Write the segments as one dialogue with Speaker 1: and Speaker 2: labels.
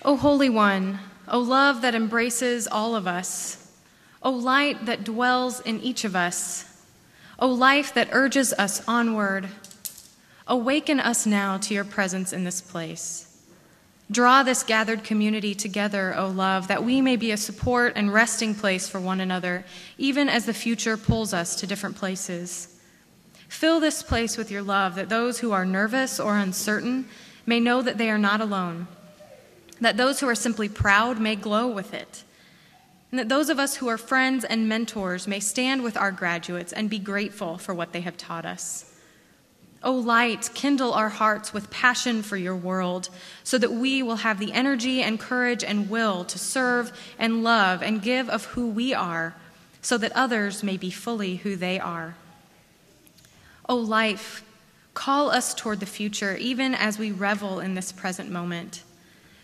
Speaker 1: O Holy One, O love that embraces all of us, O light that dwells in each of us, O life that urges us onward, awaken us now to your presence in this place. Draw this gathered community together, O love, that we may be a support and resting place for one another, even as the future pulls us to different places. Fill this place with your love, that those who are nervous or uncertain may know that they are not alone, that those who are simply proud may glow with it, and that those of us who are friends and mentors may stand with our graduates and be grateful for what they have taught us. O light, kindle our hearts with passion for your world, so that we will have the energy and courage and will to serve and love and give of who we are, so that others may be fully who they are. O life, call us toward the future, even as we revel in this present moment.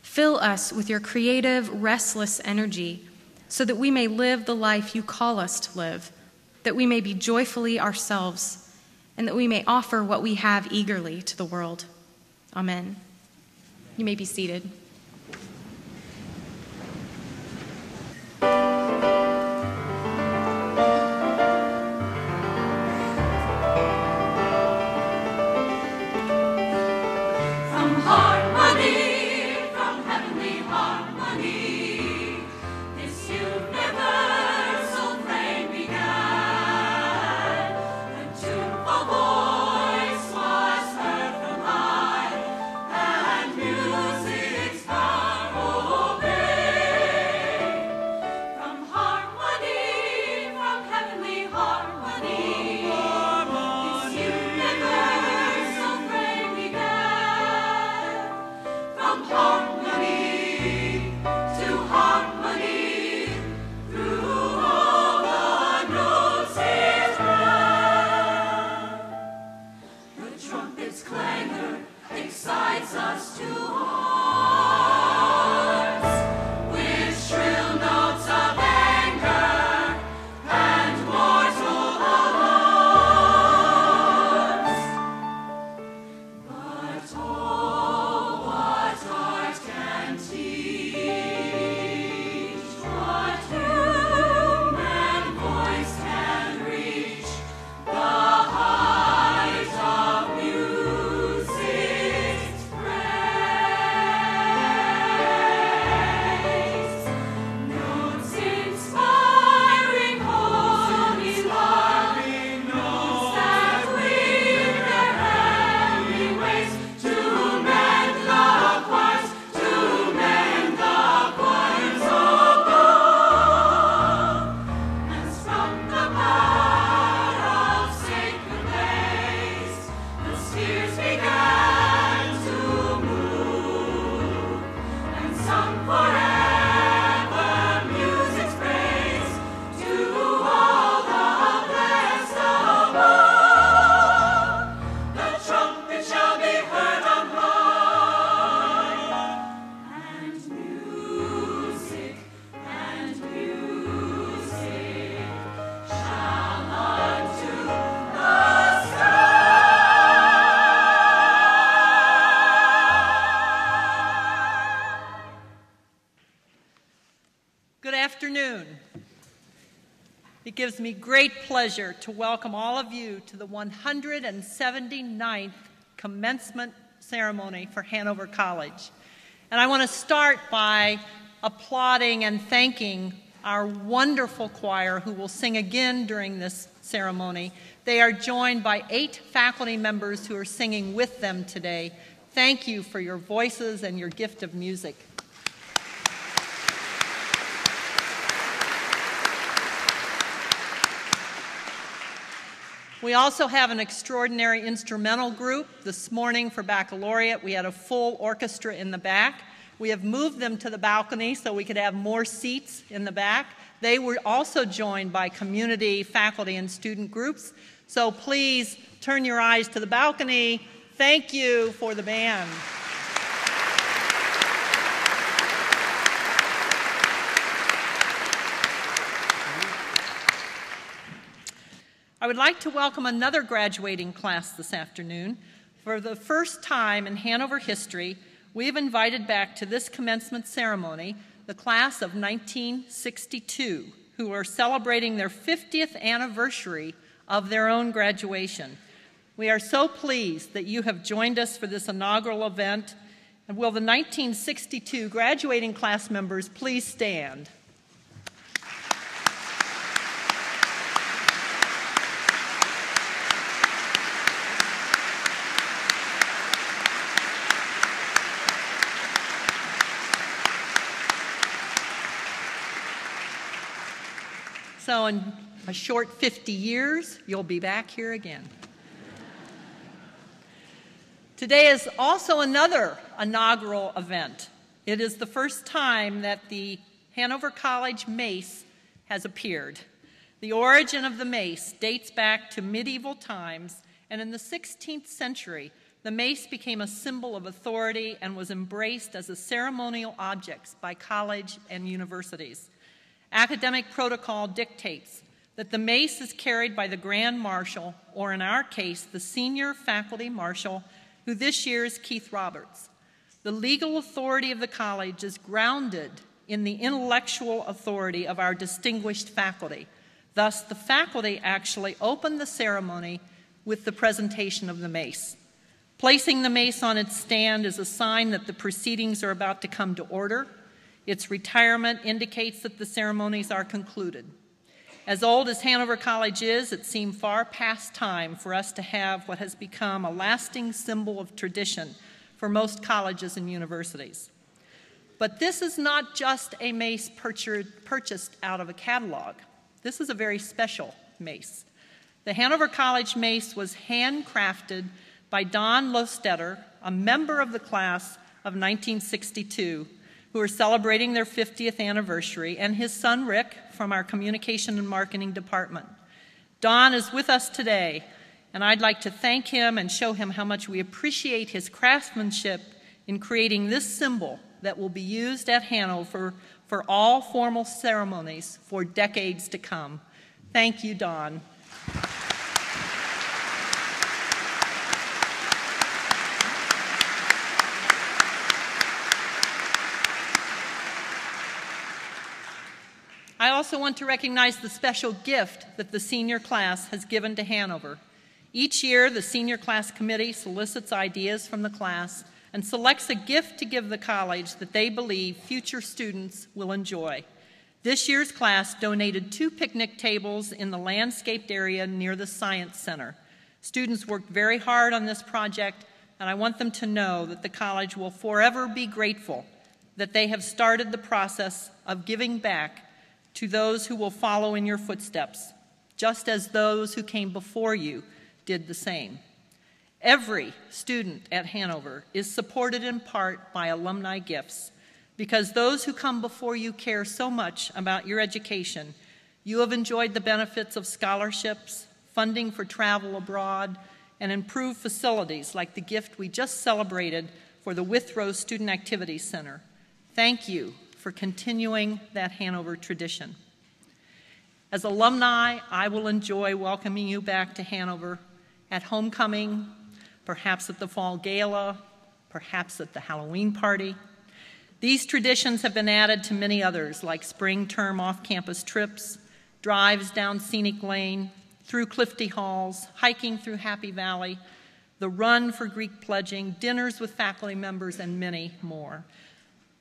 Speaker 1: Fill us with your creative, restless energy, so that we may live the life you call us to live, that we may be joyfully ourselves, and that we may offer what we have eagerly to the world. Amen. You may be seated.
Speaker 2: It gives me great pleasure to welcome all of you to the 179th Commencement ceremony for Hanover College. And I want to start by applauding and thanking our wonderful choir who will sing again during this ceremony. They are joined by 8 faculty members who are singing with them today. Thank you for your voices and your gift of music. We also have an extraordinary instrumental group. This morning for baccalaureate, we had a full orchestra in the back. We have moved them to the balcony so we could have more seats in the back. They were also joined by community, faculty, and student groups. So please turn your eyes to the balcony. Thank you for the band. I would like to welcome another graduating class this afternoon. For the first time in Hanover history, we have invited back to this commencement ceremony the class of 1962, who are celebrating their 50th anniversary of their own graduation. We are so pleased that you have joined us for this inaugural event. And will the 1962 graduating class members please stand? So in a short 50 years, you'll be back here again. Today is also another inaugural event. It is the first time that the Hanover College mace has appeared. The origin of the mace dates back to medieval times, and in the 16th century, the mace became a symbol of authority and was embraced as a ceremonial object by college and universities. Academic protocol dictates that the mace is carried by the Grand Marshal, or in our case, the Senior Faculty Marshal, who this year is Keith Roberts. The legal authority of the college is grounded in the intellectual authority of our distinguished faculty. Thus, the faculty actually opened the ceremony with the presentation of the mace. Placing the mace on its stand is a sign that the proceedings are about to come to order. Its retirement indicates that the ceremonies are concluded. As old as Hanover College is, it seemed far past time for us to have what has become a lasting symbol of tradition for most colleges and universities. But this is not just a mace purchased out of a catalog. This is a very special mace. The Hanover College mace was handcrafted by Don Lostetter, a member of the class of 1962, who are celebrating their 50th anniversary, and his son Rick from our Communication and Marketing Department. Don is with us today, and I'd like to thank him and show him how much we appreciate his craftsmanship in creating this symbol that will be used at Hanover for all formal ceremonies for decades to come. Thank you, Don. I also want to recognize the special gift that the senior class has given to Hanover. Each year, the senior class committee solicits ideas from the class and selects a gift to give the college that they believe future students will enjoy. This year's class donated 2 picnic tables in the landscaped area near the Science Center. Students worked very hard on this project, and I want them to know that the college will forever be grateful that they have started the process of giving back to those who will follow in your footsteps, just as those who came before you did the same. Every student at Hanover is supported in part by alumni gifts. Because those who come before you care so much about your education, you have enjoyed the benefits of scholarships, funding for travel abroad, and improved facilities like the gift we just celebrated for the Withrow Student Activities Center. Thank you for continuing that Hanover tradition. As alumni, I will enjoy welcoming you back to Hanover at homecoming, perhaps at the fall gala, perhaps at the Halloween party. These traditions have been added to many others, like spring term off-campus trips, drives down Scenic Lane, through Clifty Halls, hiking through Happy Valley, the run for Greek pledging, dinners with faculty members, and many more.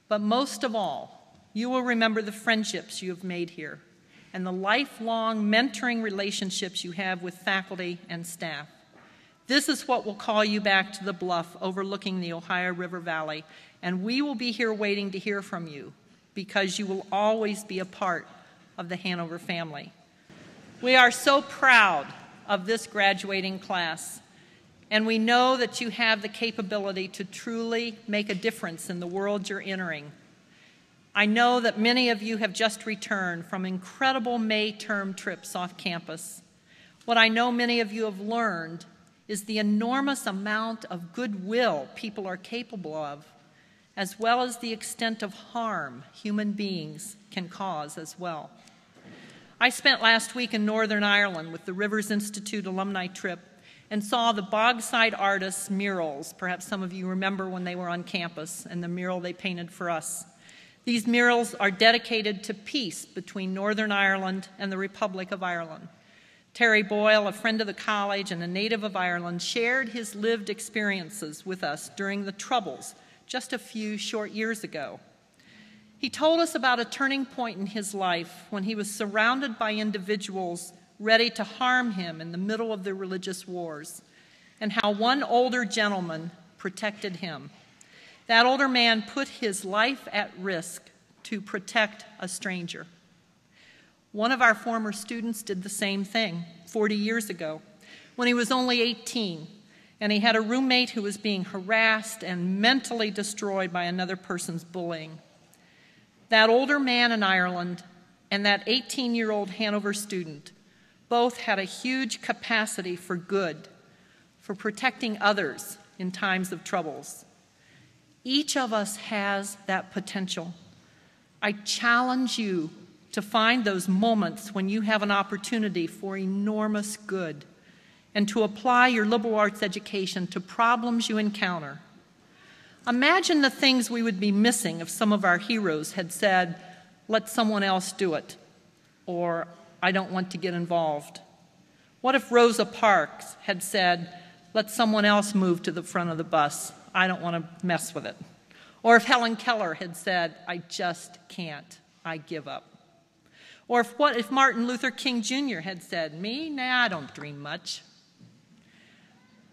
Speaker 2: But most of all, you will remember the friendships you have made here and the lifelong mentoring relationships you have with faculty and staff. This is what will call you back to the bluff overlooking the Ohio River Valley, and we will be here waiting to hear from you because you will always be a part of the Hanover family. We are so proud of this graduating class, and we know that you have the capability to truly make a difference in the world you're entering. I know that many of you have just returned from incredible May term trips off campus. What I know many of you have learned is the enormous amount of goodwill people are capable of, as well as the extent of harm human beings can cause as well. I spent last week in Northern Ireland with the Rivers Institute alumni trip, and saw the Bogside artists' murals. Perhaps some of you remember when they were on campus and the mural they painted for us. These murals are dedicated to peace between Northern Ireland and the Republic of Ireland. Terry Boyle, a friend of the college and a native of Ireland, shared his lived experiences with us during the Troubles just a few short years ago. He told us about a turning point in his life when he was surrounded by individuals ready to harm him in the middle of the religious wars, and how one older gentleman protected him. That older man put his life at risk to protect a stranger. One of our former students did the same thing 40 years ago when he was only 18, and he had a roommate who was being harassed and mentally destroyed by another person's bullying. That older man in Ireland and that 18-year-old Hanover student both had a huge capacity for good, for protecting others in times of troubles. Each of us has that potential. I challenge you to find those moments when you have an opportunity for enormous good and to apply your liberal arts education to problems you encounter. Imagine the things we would be missing if some of our heroes had said, "Let someone else do it," or "I don't want to get involved." What if Rosa Parks had said, "Let someone else move to the front of the bus, I don't want to mess with it"? Or if Helen Keller had said, "I just can't, I give up"? Or what if Martin Luther King Jr. had said, "Me? Nah, I don't dream much."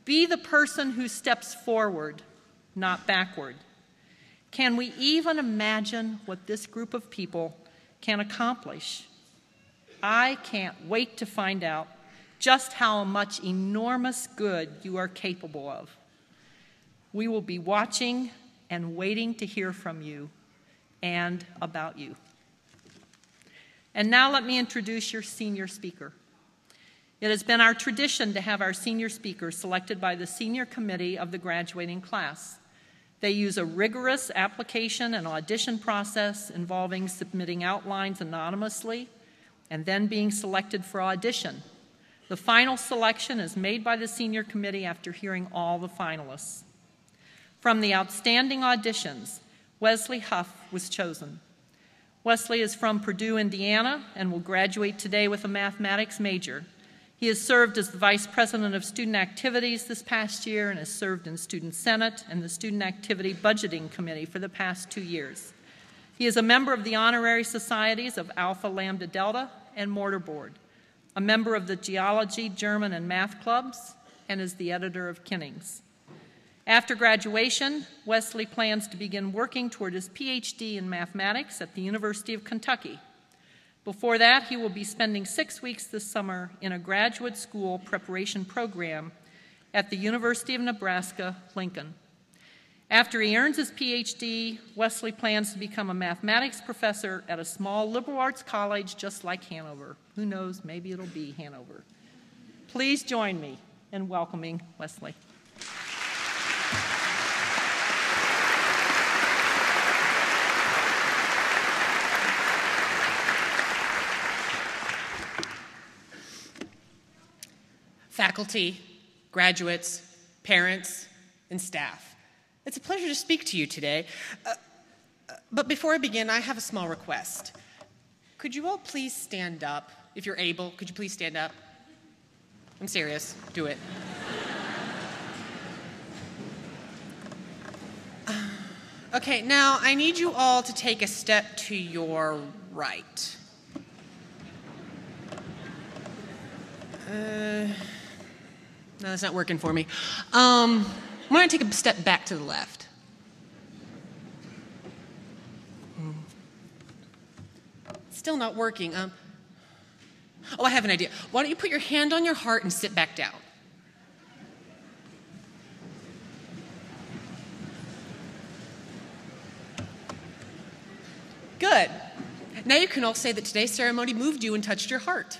Speaker 2: Be the person who steps forward, not backward. Can we even imagine what this group of people can accomplish? I can't wait to find out just how much enormous good you are capable of. We will be watching and waiting to hear from you and about you. And now let me introduce your senior speaker. It has been our tradition to have our senior speaker selected by the senior committee of the graduating class. They use a rigorous application and audition process involving submitting outlines anonymously and then being selected for audition. The final selection is made by the senior committee after hearing all the finalists. From the outstanding auditions, Wesley Huff was chosen. Wesley is from Purdue, Indiana, and will graduate today with a mathematics major. He has served as the Vice President of Student Activities this past year and has served in Student Senate and the Student Activity Budgeting Committee for the past 2 years. He is a member of the honorary societies of Alpha Lambda Delta and Mortarboard, a member of the Geology, German, and Math clubs, and is the editor of Kinnings. After graduation, Wesley plans to begin working toward his PhD in mathematics at the University of Kentucky. Before that, he will be spending 6 weeks this summer in a graduate school preparation program at the University of Nebraska, Lincoln. After he earns his PhD, Wesley plans to become a mathematics professor at a small liberal arts college just like Hanover. Who knows, maybe it'll be Hanover. Please join me in welcoming Wesley.
Speaker 3: Faculty, graduates, parents, and staff. It's a pleasure to speak to you today. But before I begin, I have a small request. Could you all please stand up? If you're able, could you please stand up? I'm serious. Do it. Okay, now I need you all to take a step to your right. No, that's not working for me. I'm going to take a step back to the left. Still not working. Oh, I have an idea. Why don't you put your hand on your heart and sit back down? Good. Now you can all say that today's ceremony moved you and touched your heart.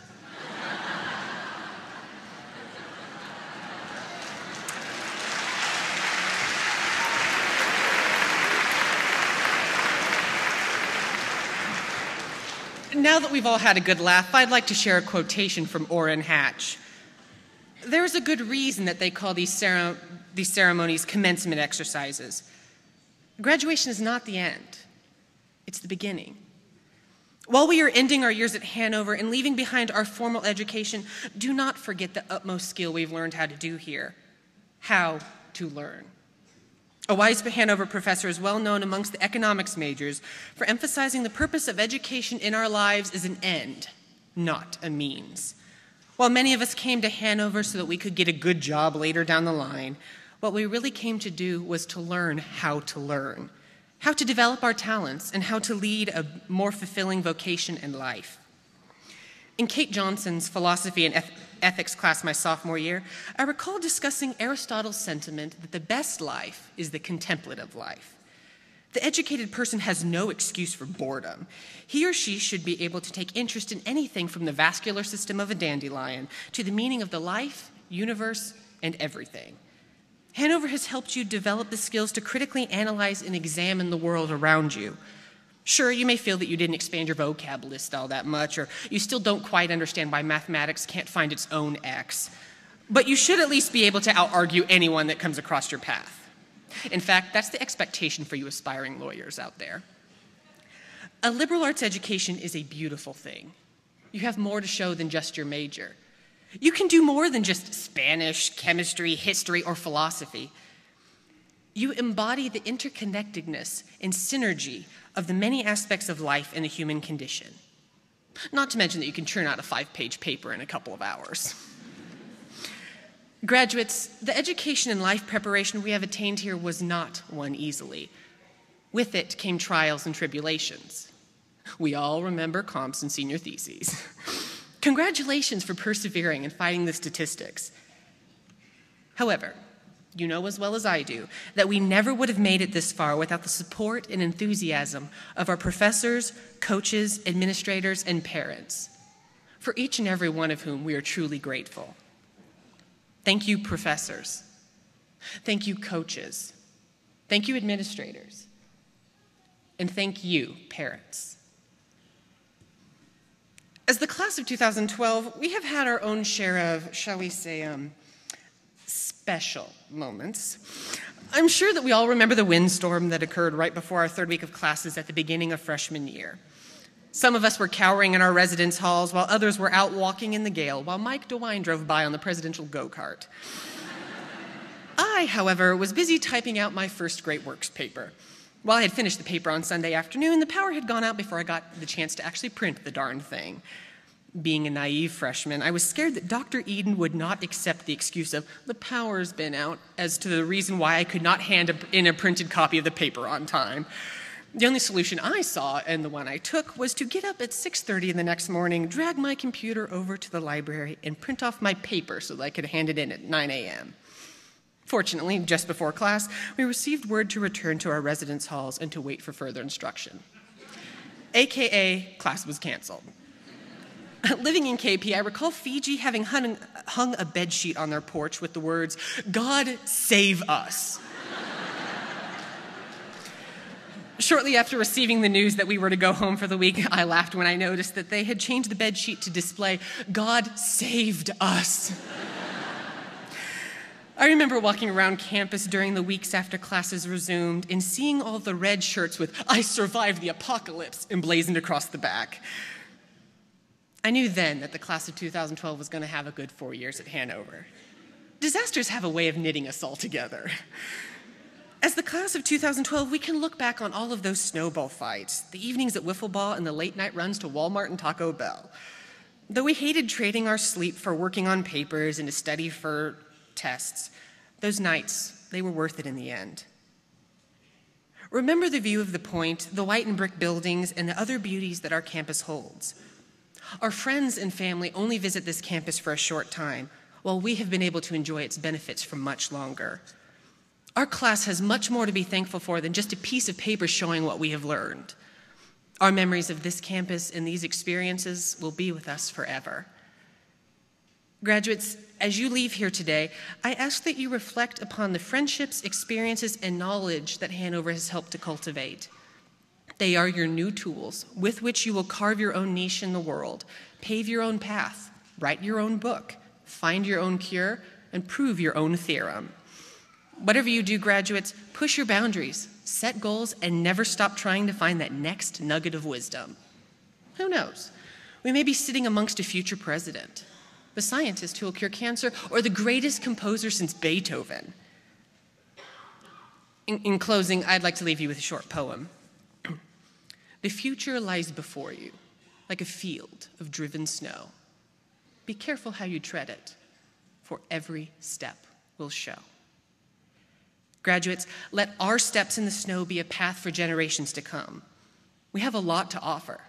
Speaker 3: Now that we've all had a good laugh, I'd like to share a quotation from Orrin Hatch. There's a good reason that they call these ceremonies commencement exercises. Graduation is not the end. It's the beginning. While we are ending our years at Hanover and leaving behind our formal education, do not forget the utmost skill we've learned how to do here: how to learn. A wise Hanover professor is well known amongst the economics majors for emphasizing the purpose of education in our lives is an end, not a means. While many of us came to Hanover so that we could get a good job later down the line, what we really came to do was to learn, how to develop our talents, and how to lead a more fulfilling vocation in life. In Kate Johnson's philosophy and ethics class my sophomore year, I recall discussing Aristotle's sentiment that the best life is the contemplative life. The educated person has no excuse for boredom. He or she should be able to take interest in anything from the vascular system of a dandelion to the meaning of the life, universe, and everything. Hanover has helped you develop the skills to critically analyze and examine the world around you. Sure, you may feel that you didn't expand your vocab list all that much, or you still don't quite understand why mathematics can't find its own x, but you should at least be able to out-argue anyone that comes across your path. In fact, that's the expectation for you aspiring lawyers out there. A liberal arts education is a beautiful thing. You have more to show than just your major. You can do more than just Spanish, chemistry, history, or philosophy. You embody the interconnectedness and synergy of the many aspects of life and the human condition. Not to mention that you can churn out a 5-page paper in a couple of hours. Graduates, the education and life preparation we have attained here was not won easily. With it came trials and tribulations. We all remember comps and senior theses. Congratulations for persevering and fighting the statistics. However, you know as well as I do that we never would have made it this far without the support and enthusiasm of our professors, coaches, administrators, and parents, for each and every one of whom we are truly grateful. Thank you, professors. Thank you, coaches. Thank you, administrators. And thank you, parents. As the class of 2012, we have had our own share of, shall we say, special moments. I'm sure that we all remember the windstorm that occurred right before our third week of classes at the beginning of freshman year. Some of us were cowering in our residence halls while others were out walking in the gale while Mike DeWine drove by on the presidential go-kart. I, however, was busy typing out my first great works paper. While I had finished the paper on Sunday afternoon, the power had gone out before I got the chance to actually print the darn thing. Being a naive freshman, I was scared that Dr. Eden would not accept the excuse of the power's been out as to the reason why I could not hand in a printed copy of the paper on time. The only solution I saw, and the one I took, was to get up at 6:30 the next morning, drag my computer over to the library, and print off my paper so that I could hand it in at 9 a.m. Fortunately, just before class, we received word to return to our residence halls and to wait for further instruction. AKA, class was canceled. Living in KP, I recall Fiji having hung a bedsheet on their porch with the words, "God save us." Shortly after receiving the news that we were to go home for the week, I laughed when I noticed that they had changed the bedsheet to display, "God saved us." I remember walking around campus during the weeks after classes resumed and seeing all the red shirts with "I survived the apocalypse" emblazoned across the back. I knew then that the class of 2012 was going to have a good 4 years at Hanover. Disasters have a way of knitting us all together. As the class of 2012, we can look back on all of those snowball fights, the evenings at wiffle ball, and the late-night runs to Walmart and Taco Bell. Though we hated trading our sleep for working on papers and to study for tests, those nights, they were worth it in the end. Remember the view of the Point, the white and brick buildings, and the other beauties that our campus holds. Our friends and family only visit this campus for a short time, while we have been able to enjoy its benefits for much longer. Our class has much more to be thankful for than just a piece of paper showing what we have learned. Our memories of this campus and these experiences will be with us forever. Graduates, as you leave here today, I ask that you reflect upon the friendships, experiences, and knowledge that Hanover has helped to cultivate. They are your new tools with which you will carve your own niche in the world, pave your own path, write your own book, find your own cure, and prove your own theorem. Whatever you do, graduates, push your boundaries, set goals, and never stop trying to find that next nugget of wisdom. Who knows? We may be sitting amongst a future president, the scientist who will cure cancer, or the greatest composer since Beethoven. In closing, I'd like to leave you with a short poem. The future lies before you, like a field of driven snow. Be careful how you tread it, for every step will show. Graduates, let our steps in the snow be a path for generations to come. We have a lot to offer,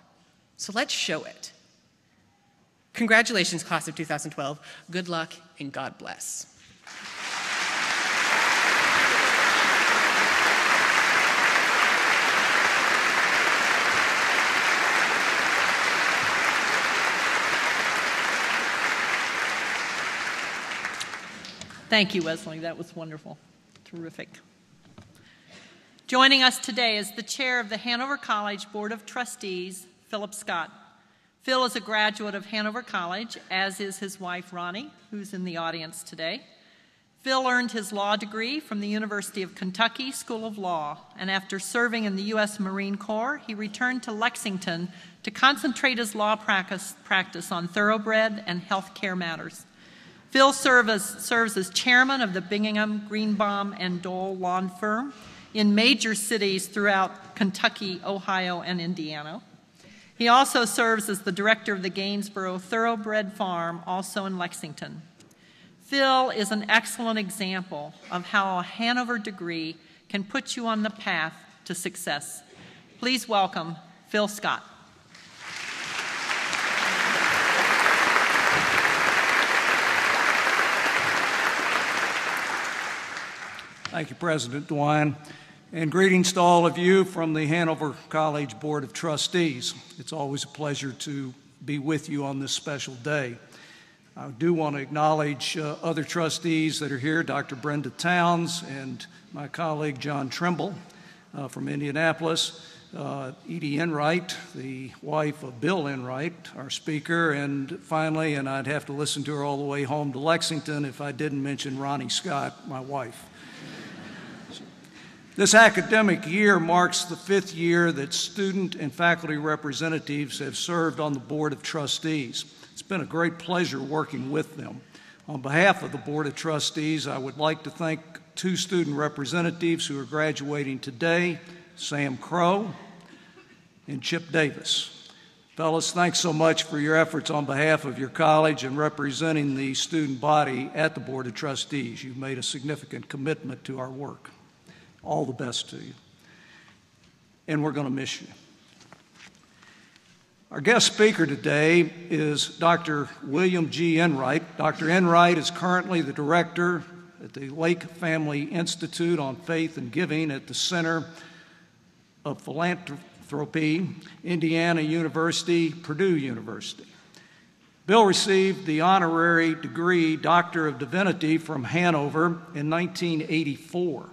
Speaker 3: so let's show it. Congratulations, class of 2012. Good luck and God bless.
Speaker 2: Thank you, Wesley. That was wonderful. Terrific. Joining us today is the chair of the Hanover College Board of Trustees, Philip Scott. Phil is a graduate of Hanover College, as is his wife, Ronnie, who's in the audience today. Phil earned his law degree from the University of Kentucky School of Law, and after serving in the U.S. Marine Corps, he returned to Lexington to concentrate his law practice on thoroughbred and health care matters. Phil serves as chairman of the Bingham, Greenbaum, and Dole law firm in major cities throughout Kentucky, Ohio, and Indiana. He also serves as the director of the Gainsborough Thoroughbred Farm, also in Lexington. Phil is an excellent example of how a Hanover degree can put you on the path to success. Please welcome Phil Scott.
Speaker 4: Thank you, President DeWine, and greetings to all of you from the Hanover College Board of Trustees. It's always a pleasure to be with you on this special day. I do want to acknowledge other trustees that are here, Dr. Brenda Towns and my colleague John Trimble from Indianapolis, Edie Enright, the wife of Bill Enright, our speaker, and finally, and I'd have to listen to her all the way home to Lexington if I didn't mention Ronnie Scott, my wife. This academic year marks the 5th year that student and faculty representatives have served on the Board of Trustees. It's been a great pleasure working with them. On behalf of the Board of Trustees, I would like to thank 2 student representatives who are graduating today, Sam Crow and Chip Davis. Fellas, thanks so much for your efforts on behalf of your college and representing the student body at the Board of Trustees. You've made a significant commitment to our work. All the best to you. And we're going to miss you. Our guest speaker today is Dr. William G. Enright. Dr. Enright is currently the director at the Lake Family Institute on Faith and Giving at the Center of Philanthropy, Indiana University, Purdue University. Bill received the honorary degree Doctor of Divinity from Hanover in 1984.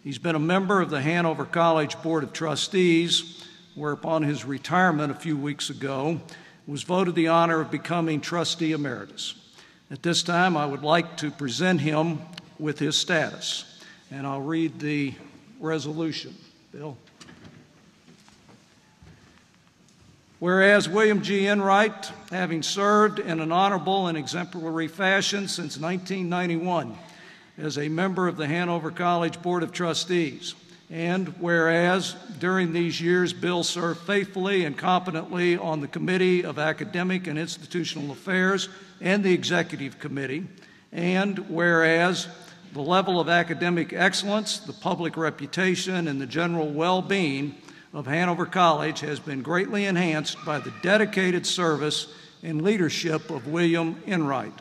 Speaker 4: He's been a member of the Hanover College Board of Trustees, where upon his retirement a few weeks ago, was voted the honor of becoming trustee emeritus. At this time, I would like to present him with his status, and I'll read the resolution. Bill. Whereas William G. Enright, having served in an honorable and exemplary fashion since 1991, as a member of the Hanover College Board of Trustees. And whereas during these years, Bill served faithfully and competently on the Committee of Academic and Institutional Affairs and the Executive Committee. And whereas the level of academic excellence, the public reputation, and the general well-being of Hanover College has been greatly enhanced by the dedicated service and leadership of William Enright.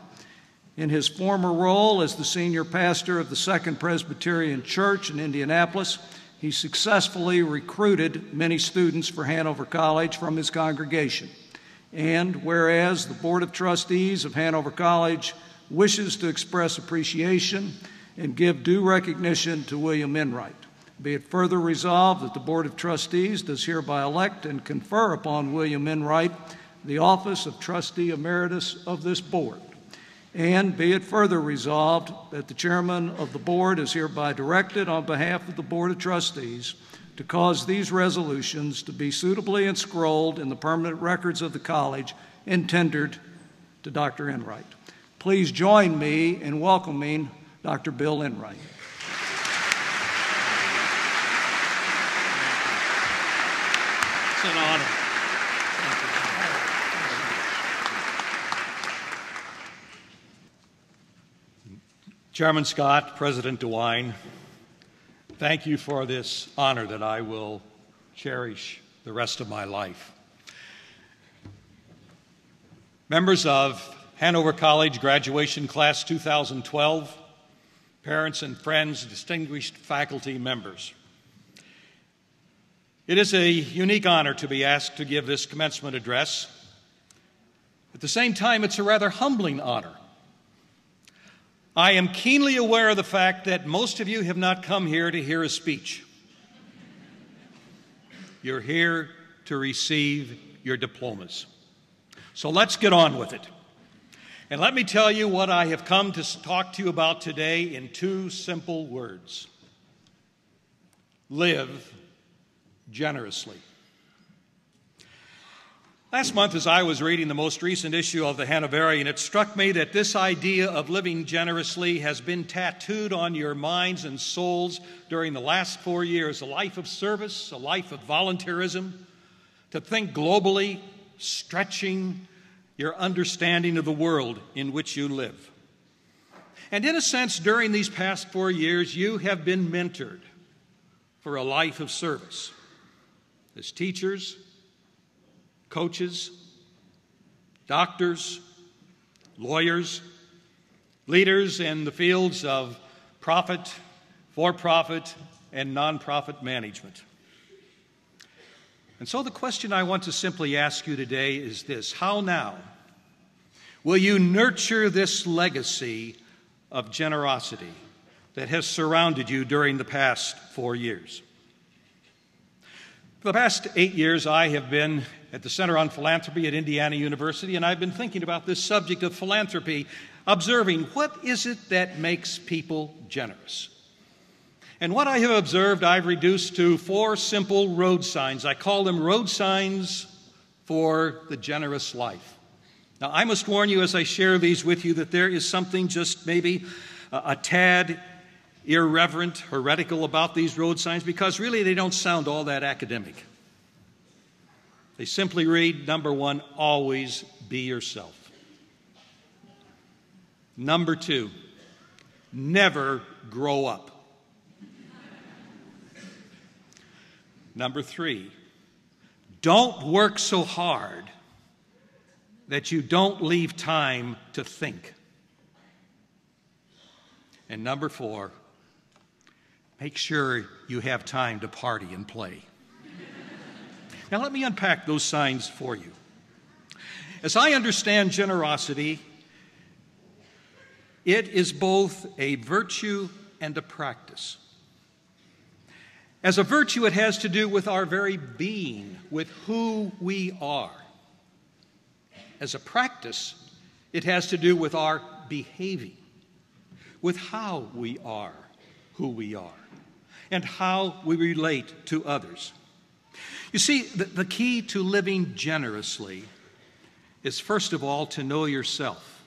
Speaker 4: In his former role as the senior pastor of the Second Presbyterian Church in Indianapolis, he successfully recruited many students for Hanover College from his congregation. And whereas the Board of Trustees of Hanover College wishes to express appreciation and give due recognition to William Enright, be it further resolved that the Board of Trustees does hereby elect and confer upon William Enright the office of Trustee Emeritus of this Board. And be it further resolved that the chairman of the board is hereby directed on behalf of the Board of Trustees to cause these resolutions to be suitably enscrolled in the permanent records of the college and tendered to Dr. Enright. Please join me in welcoming Dr. Bill Enright.
Speaker 5: It's an honor. Chairman Scott, President DeWine, thank you for this honor that I will cherish the rest of my life. Members of Hanover College Graduation Class 2012, parents and friends, distinguished faculty members. It is a unique honor to be asked to give this commencement address. At the same time, it's a rather humbling honor. I am keenly aware of the fact that most of you have not come here to hear a speech. You're here to receive your diplomas. So let's get on with it. And let me tell you what I have come to talk to you about today in two simple words. Live generously. Last month, as I was reading the most recent issue of the Hanoverian, it struck me that this idea of living generously has been tattooed on your minds and souls during the last 4 years, a life of service, a life of volunteerism, to think globally, stretching your understanding of the world in which you live. And in a sense, during these past 4 years, you have been mentored for a life of service as teachers, coaches, doctors, lawyers, leaders in the fields of profit, for-profit, and nonprofit management. And so the question I want to simply ask you today is this: how now will you nurture this legacy of generosity that has surrounded you during the past 4 years? For the past 8 years, I have been at the Center on Philanthropy at Indiana University, and I've been thinking about this subject of philanthropy, observing what is it that makes people generous. And what I have observed, I've reduced to 4 simple road signs. I call them road signs for the generous life. Now, I must warn you as I share these with you that there is something just maybe a tad irreverent, heretical about these road signs, because really they don't sound all that academic. They simply read, number 1, always be yourself. Number 2, never grow up. Number 3, don't work so hard that you don't leave time to think. And number 4, make sure you have time to party and play. Now let me unpack those signs for you. As I understand generosity, it is both a virtue and a practice. As a virtue, it has to do with our very being, with who we are. As a practice, it has to do with our behaving, with how we are who we are, and how we relate to others. You see, the key to living generously is, first of all, to know yourself,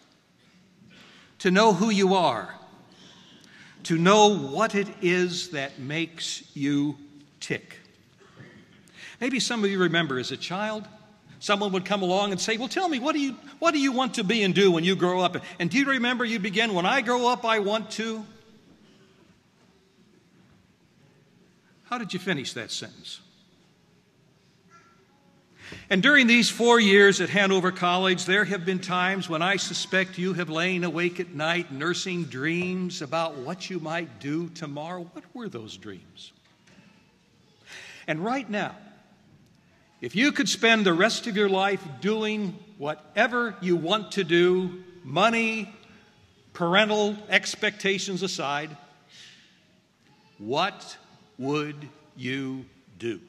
Speaker 5: to know who you are, to know what it is that makes you tick. Maybe some of you remember as a child, someone would come along and say, well, tell me, what do you want to be and do when you grow up? And do you remember you begin, when I grow up, I want to? How did you finish that sentence? And during these 4 years at Hanover College, there have been times when I suspect you have lain awake at night nursing dreams about what you might do tomorrow. What were those dreams? And right now, if you could spend the rest of your life doing whatever you want to do, money, parental expectations aside, what would you do?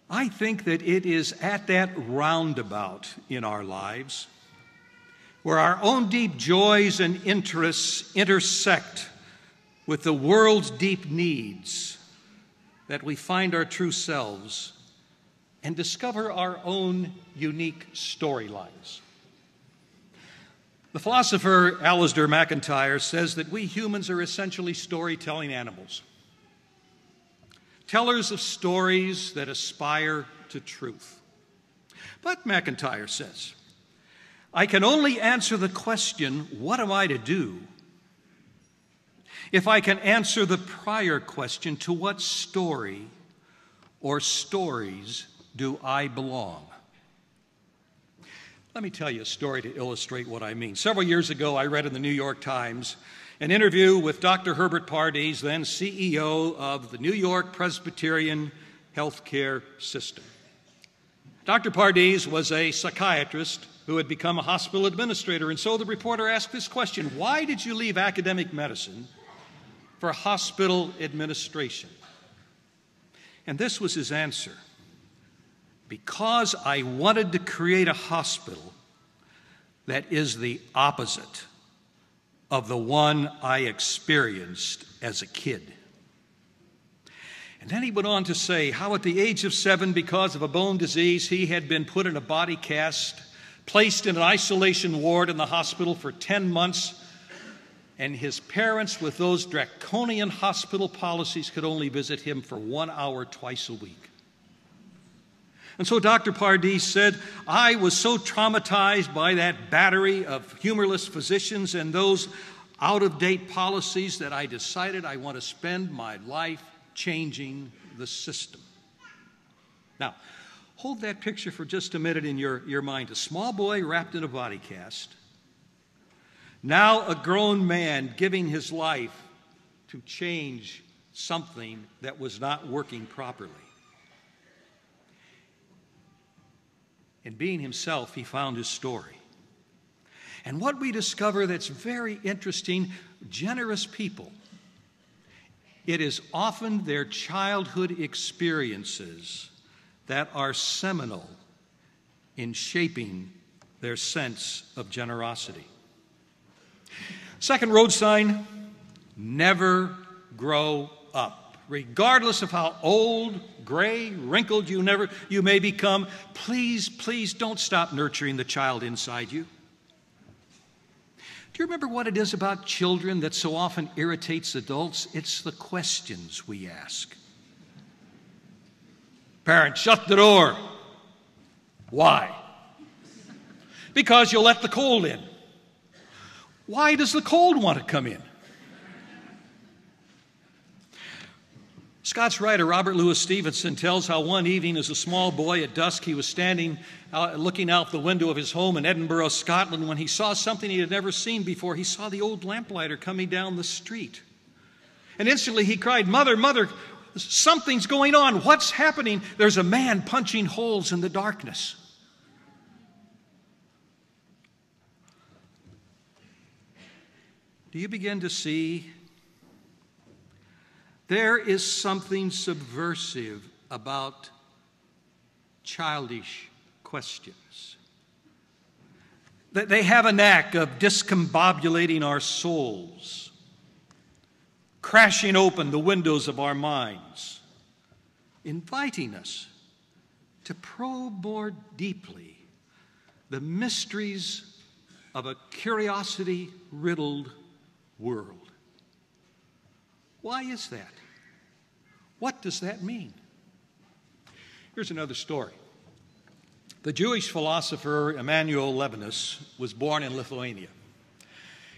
Speaker 5: I think that it is at that roundabout in our lives where our own deep joys and interests intersect with the world's deep needs that we find our true selves and discover our own unique storylines. The philosopher Alasdair MacIntyre says that we humans are essentially storytelling animals, tellers of stories that aspire to truth. But MacIntyre says, I can only answer the question, what am I to do, if I can answer the prior question, to what story or stories do I belong? Let me tell you a story to illustrate what I mean. Several years ago, I read in the New York Times an interview with Dr. Herbert Pardee, then CEO of the New York Presbyterian Healthcare System. Dr. Pardee was a psychiatrist who had become a hospital administrator, and so the reporter asked this question: why did you leave academic medicine for hospital administration? And this was his answer: because I wanted to create a hospital that is the opposite of the one I experienced as a kid. And then he went on to say how at the age of 7, because of a bone disease, he had been put in a body cast, placed in an isolation ward in the hospital for 10 months, and his parents, with those draconian hospital policies, could only visit him for 1 hour twice a week. And so Dr. Pardee said, I was so traumatized by that battery of humorless physicians and those out-of-date policies that I decided I want to spend my life changing the system. Now, hold that picture for just a minute in your mind. A small boy wrapped in a body cast, now a grown man giving his life to change something that was not working properly. And being himself, he found his story. And what we discover that's very interesting, generous people, it is often their childhood experiences that are seminal in shaping their sense of generosity. Second road sign, never grow up. Regardless of how old, gray, wrinkled you may become, please don't stop nurturing the child inside you. Do you remember what it is about children that so often irritates adults? It's the questions we ask. Parents, shut the door. Why? Because you'll let the cold in. Why does the cold want to come in? Scots writer Robert Louis Stevenson tells how one evening as a small boy at dusk he was standing looking out the window of his home in Edinburgh, Scotland, when he saw something he had never seen before. He saw the old lamplighter coming down the street. And instantly he cried, Mother, Mother, something's going on. What's happening? There's a man punching holes in the darkness. Do you begin to see? There is something subversive about childish questions. They have a knack of discombobulating our souls, crashing open the windows of our minds, inviting us to probe more deeply the mysteries of a curiosity-riddled world. Why is that? What does that mean? Here's another story. The Jewish philosopher Emanuel Levinas was born in Lithuania.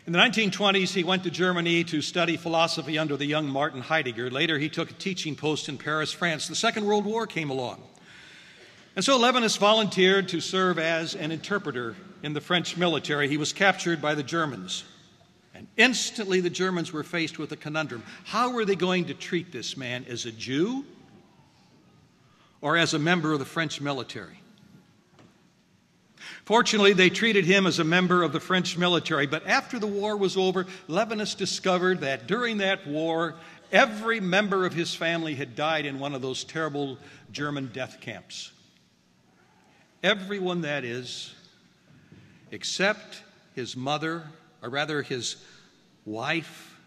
Speaker 5: In the 1920s, he went to Germany to study philosophy under the young Martin Heidegger. Later, he took a teaching post in Paris, France. The Second World War came along. And so Levinas volunteered to serve as an interpreter in the French military. He was captured by the Germans. And instantly the Germans were faced with a conundrum. How were they going to treat this man, as a Jew or as a member of the French military? Fortunately, they treated him as a member of the French military. But after the war was over, Levinas discovered that during that war, Every member of his family had died in one of those terrible German death camps. Everyone, that is, except his mother, or rather his wife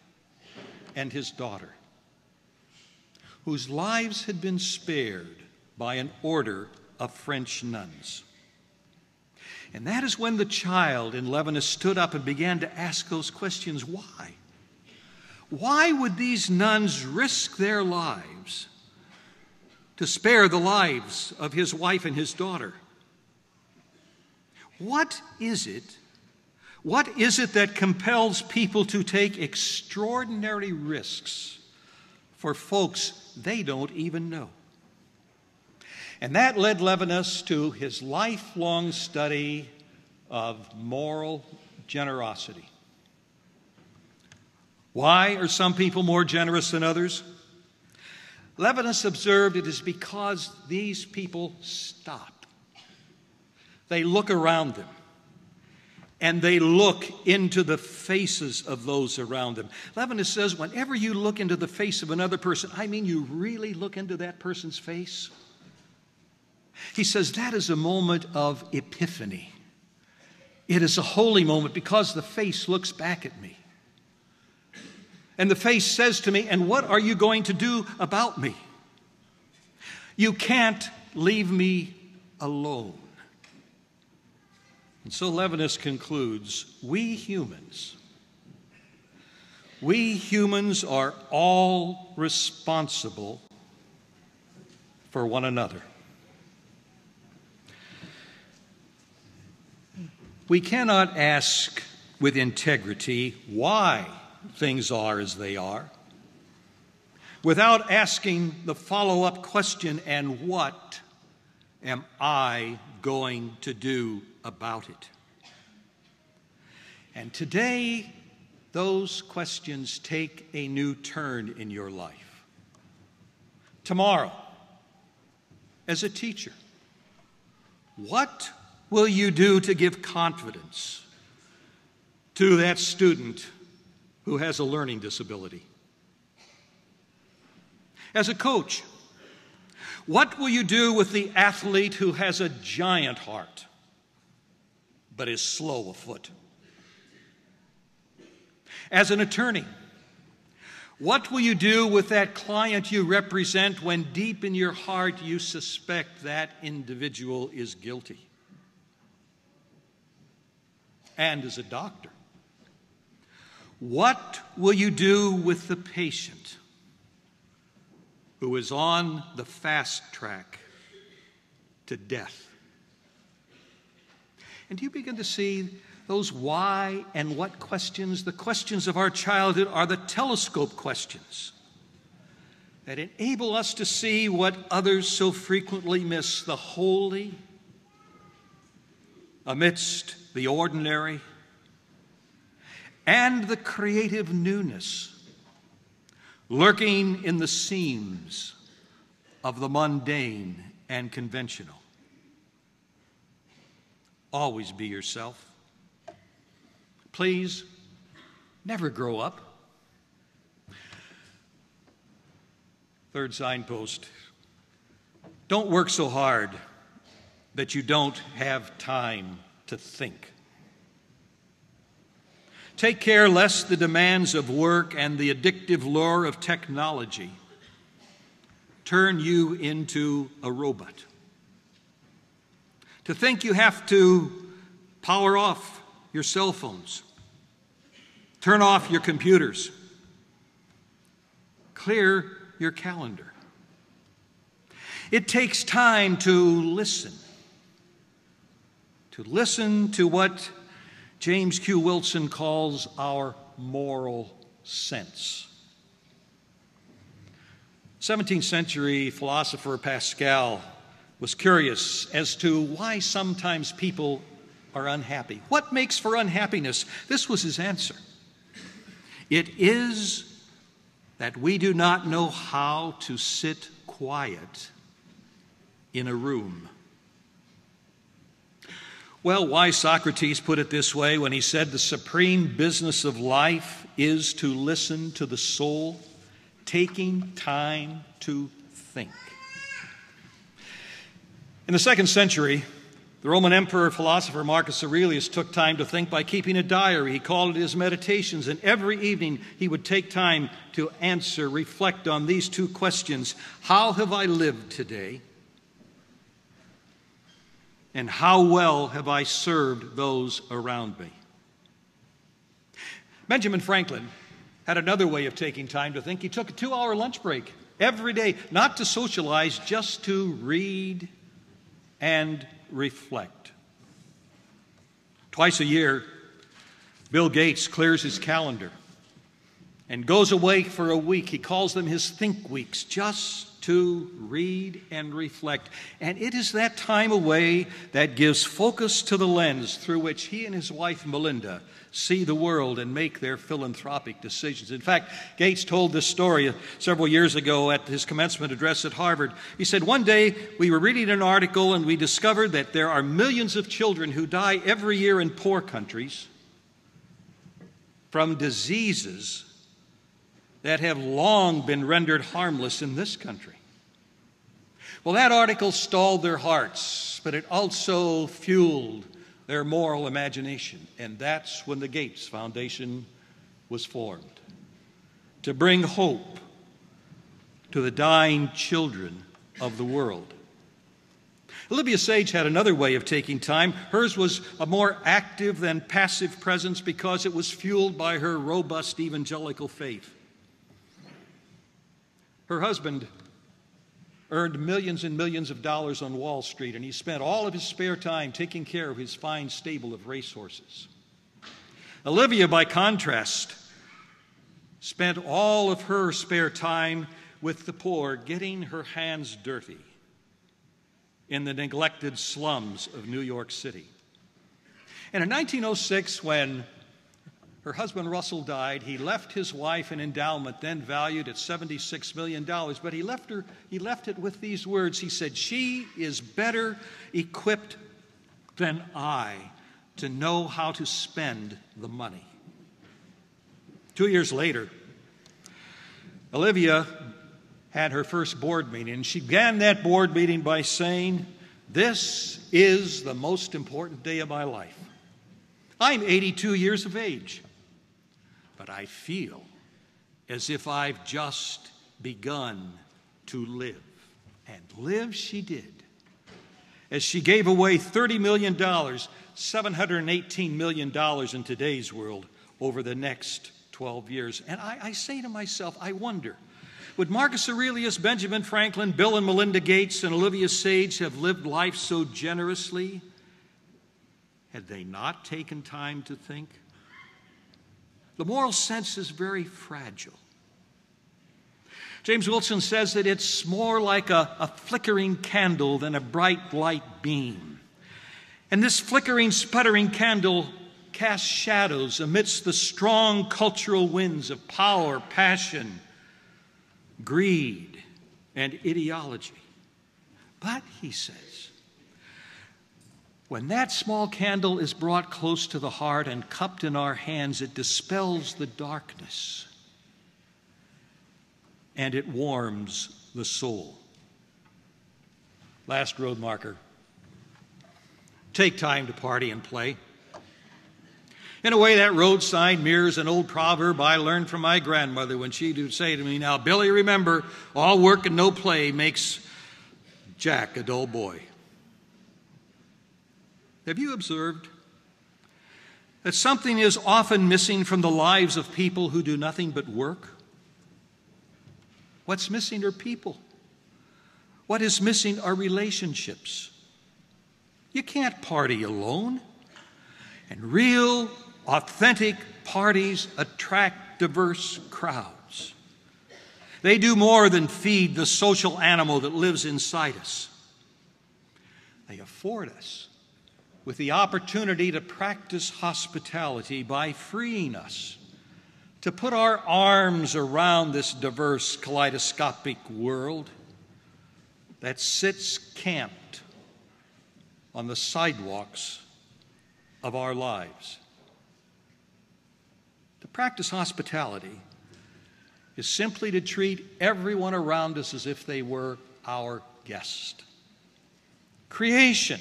Speaker 5: and his daughter, whose lives had been spared by an order of French nuns. And that is when the child in Levinas stood up and began to ask those questions. Why? Why would these nuns risk their lives to spare the lives of his wife and his daughter? What is it that compels people to take extraordinary risks for folks they don't even know? And that led Levinas to his lifelong study of moral generosity. Why are some people more generous than others? Levinas observed it is because these people stop. They look around them, and they look into the faces of those around them. Levinas says, whenever you look into the face of another person, I mean you really look into that person's face. He says that is a moment of epiphany. It is a holy moment because the face looks back at me. And the face says to me, and what are you going to do about me? You can't leave me alone. And so Levinas concludes, we humans are all responsible for one another. We cannot ask with integrity why things are as they are without asking the follow-up question, and what am I going to do about it? And today, those questions take a new turn in your life. Tomorrow, as a teacher, what will you do to give confidence to that student who has a learning disability? As a coach, what will you do with the athlete who has a giant heart but is slow of foot? As an attorney, what will you do with that client you represent when deep in your heart you suspect that individual is guilty? And as a doctor, what will you do with the patient who is on the fast track to death? And do you begin to see those why and what questions? The questions of our childhood are the telescope questions that enable us to see what others so frequently miss: the holy amidst the ordinary, and the creative newness lurking in the seams of the mundane and conventional. Always be yourself. Please, never grow up. Third signpost: don't work so hard that you don't have time to think. Take care lest the demands of work and the addictive lure of technology turn you into a robot. To think you have to power off your cell phones, turn off your computers, clear your calendar. It takes time to listen to what James Q. Wilson calls our moral sense. 17th century philosopher Pascal was curious as to why sometimes people are unhappy. What makes for unhappiness? This was his answer. It is that we do not know how to sit quiet in a room. Well, why Socrates put it this way when he said the supreme business of life is to listen to the soul. taking time to think. In the 2nd century, the Roman emperor philosopher Marcus Aurelius took time to think by keeping a diary. He called it his meditations, and every evening he would take time to reflect on these 2 questions. How have I lived today? And how well have I served those around me? Benjamin Franklin had another way of taking time to think. He took a 2-hour lunch break every day, not to socialize, just to read and reflect. Twice a year, Bill Gates clears his calendar and goes away for a week. He calls them his think weeks, just to read and reflect. And it is that time away that gives focus to the lens through which he and his wife Melinda see the world and make their philanthropic decisions. In fact, Gates told this story several years ago at his commencement address at Harvard. He said, one day we were reading an article and we discovered that there are millions of children who die every year in poor countries from diseases that have long been rendered harmless in this country. Well, that article stalled their hearts, but it also fueled their moral imagination. And that's when the Gates Foundation was formed, to bring hope to the dying children of the world. Olivia Sage had another way of taking time. Hers was a more active than passive presence because it was fueled by her robust evangelical faith. Her husband earned millions and millions of dollars on Wall Street, and he spent all of his spare time taking care of his fine stable of racehorses. Olivia, by contrast, spent all of her spare time with the poor, getting her hands dirty in the neglected slums of New York City. And in 1906, when her husband Russell died, he left his wife an endowment then valued at $76 million, but he left it with these words. He said, "She is better equipped than I to know how to spend the money." 2 years later, Olivia had her first board meeting, and she began that board meeting by saying, "This is the most important day of my life. I'm 82 years of age, but I feel as if I've just begun to live." And live she did, as she gave away $30 million, $718 million in today's world, over the next 12 years. And I say to myself, I wonder, would Marcus Aurelius, Benjamin Franklin, Bill and Melinda Gates, and Olivia Sage have lived life so generously had they not taken time to think? The moral sense is very fragile. James Wilson says that it's more like a flickering candle than a bright light beam. And this flickering, sputtering candle casts shadows amidst the strong cultural winds of power, passion, greed, and ideology. But, he says, when that small candle is brought close to the heart and cupped in our hands, it dispels the darkness and it warms the soul. Last road marker. Take time to party and play. In a way, that road sign mirrors an old proverb I learned from my grandmother when she would say to me, "Now, Billy, remember, all work and no play makes Jack a dull boy." Have you observed that something is often missing from the lives of people who do nothing but work? What's missing are people. What is missing are relationships. You can't party alone. And real, authentic parties attract diverse crowds. They do more than feed the social animal that lives inside us. They afford us with the opportunity to practice hospitality by freeing us to put our arms around this diverse, kaleidoscopic world that sits camped on the sidewalks of our lives. To practice hospitality is simply to treat everyone around us as if they were our guest. Creation,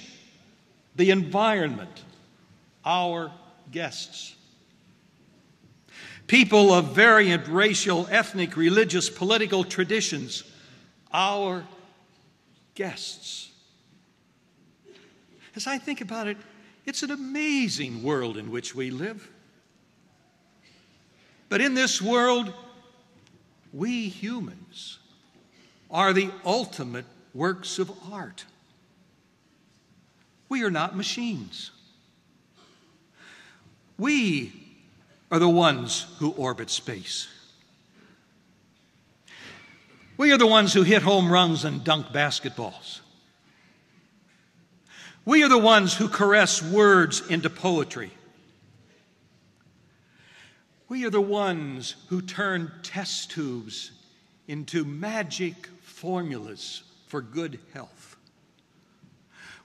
Speaker 5: the environment, our guests. People of variant racial, ethnic, religious, political traditions, our guests. As I think about it, it's an amazing world in which we live. But in this world, we humans are the ultimate works of art. We are not machines. We are the ones who orbit space. We are the ones who hit home runs and dunk basketballs. We are the ones who caress words into poetry. We are the ones who turn test tubes into magic formulas for good health.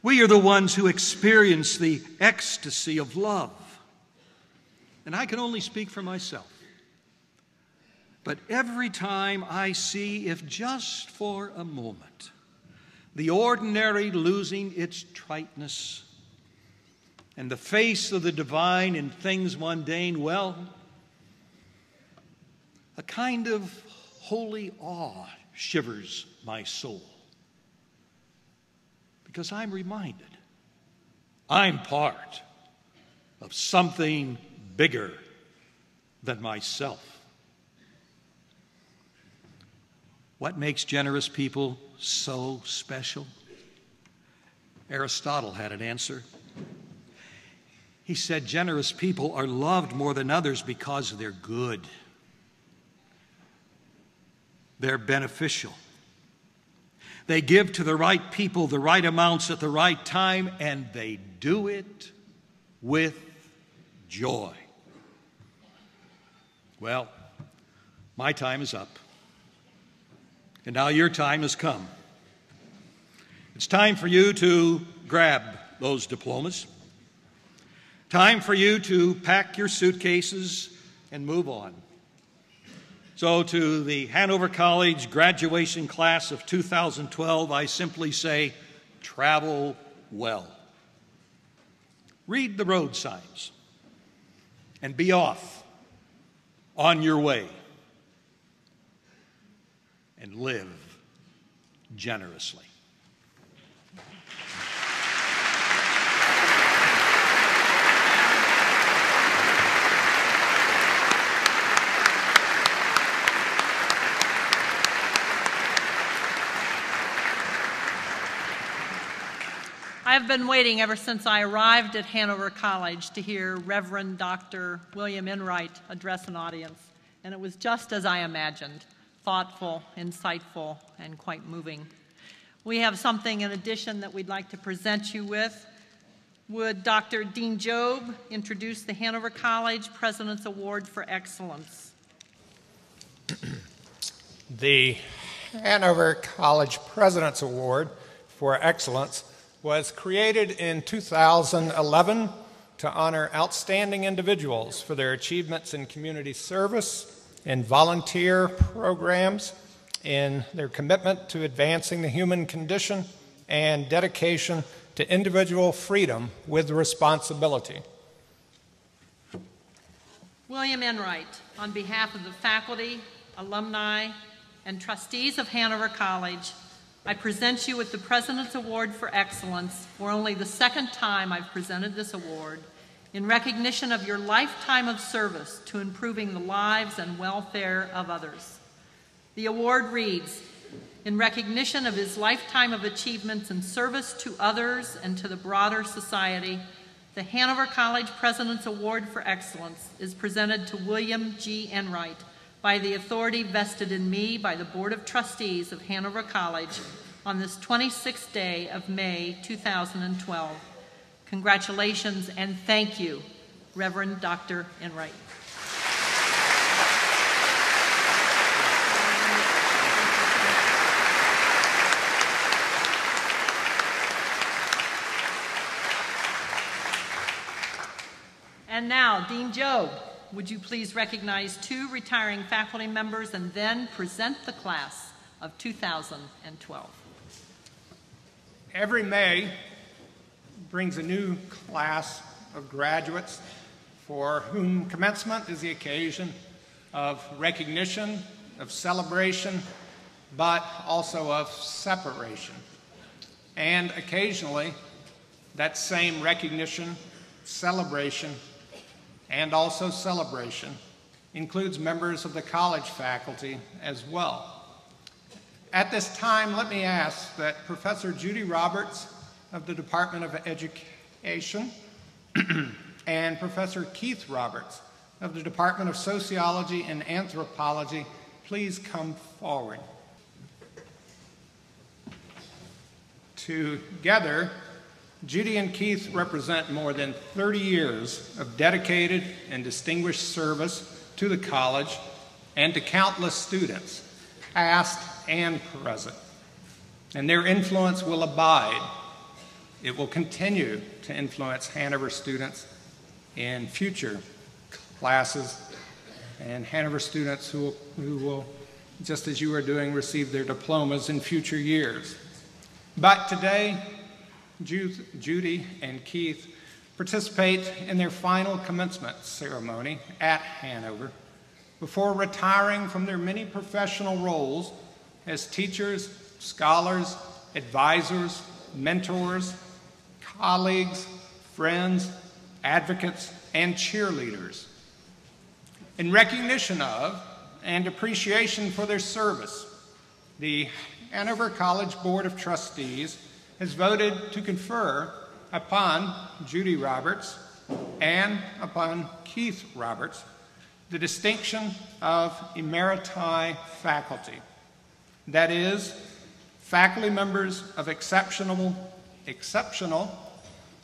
Speaker 5: We are the ones who experience the ecstasy of love. And I can only speak for myself. But every time I see, if just for a moment, the ordinary losing its triteness and the face of the divine in things mundane, well, a kind of holy awe shivers my soul. Because I'm reminded I'm part of something bigger than myself. What makes generous people so special? Aristotle had an answer. He said generous people are loved more than others because they're good. They're beneficial. They give to the right people the right amounts at the right time, and they do it with joy. Well, my time is up. And now your time has come. It's time for you to grab those diplomas. Time for you to pack your suitcases and move on. So to the Hanover College graduation class of 2012, I simply say, travel well. Read the road signs and be off on your way. And live generously.
Speaker 2: I have been waiting ever since I arrived at Hanover College to hear Reverend Dr. William Enright address an audience, and it was just as I imagined. Thoughtful, insightful, and quite moving. We have something in addition that we'd like to present you with. Would Dr. Dean Job introduce the Hanover College President's Award for Excellence?
Speaker 6: The Hanover College President's Award for Excellence was created in 2011 to honor outstanding individuals for their achievements in community service, in volunteer programs, in their commitment to advancing the human condition, and dedication to individual freedom with responsibility.
Speaker 2: William Enright, on behalf of the faculty, alumni, and trustees of Hanover College, I present you with the President's Award for Excellence for only the second time I've presented this award, in recognition of your lifetime of service to improving the lives and welfare of others. The award reads, in recognition of his lifetime of achievements in service to others and to the broader society, the Hanover College President's Award for Excellence is presented to William G. Enright by the authority vested in me by the Board of Trustees of Hanover College on this 26th day of May 2012. Congratulations and thank you, Reverend Dr. Enright. And now, Dean Job, would you please recognize 2 retiring faculty members and then present the class of 2012?
Speaker 6: Every May brings a new class of graduates for whom commencement is the occasion of recognition, of celebration, but also of separation. And occasionally, that same recognition, celebration, and also celebration includes members of the college faculty as well. At this time, let me ask that Professor Judy Roberts of the Department of Education and Professor Keith Roberts of the Department of Sociology and Anthropology please come forward. Together, Judy and Keith represent more than 30 years of dedicated and distinguished service to the college and to countless students, past and present. And their influence will abide. It will continue to influence Hanover students in future classes and Hanover students who will, just as you are doing, receive their diplomas in future years. But today, Judy and Keith participate in their final commencement ceremony at Hanover before retiring from their many professional roles as teachers, scholars, advisors, mentors, colleagues, friends, advocates, and cheerleaders. In recognition of and appreciation for their service, the Hanover College Board of Trustees has voted to confer upon Judy Roberts and upon Keith Roberts the distinction of emeriti faculty. That is, faculty members of exceptional,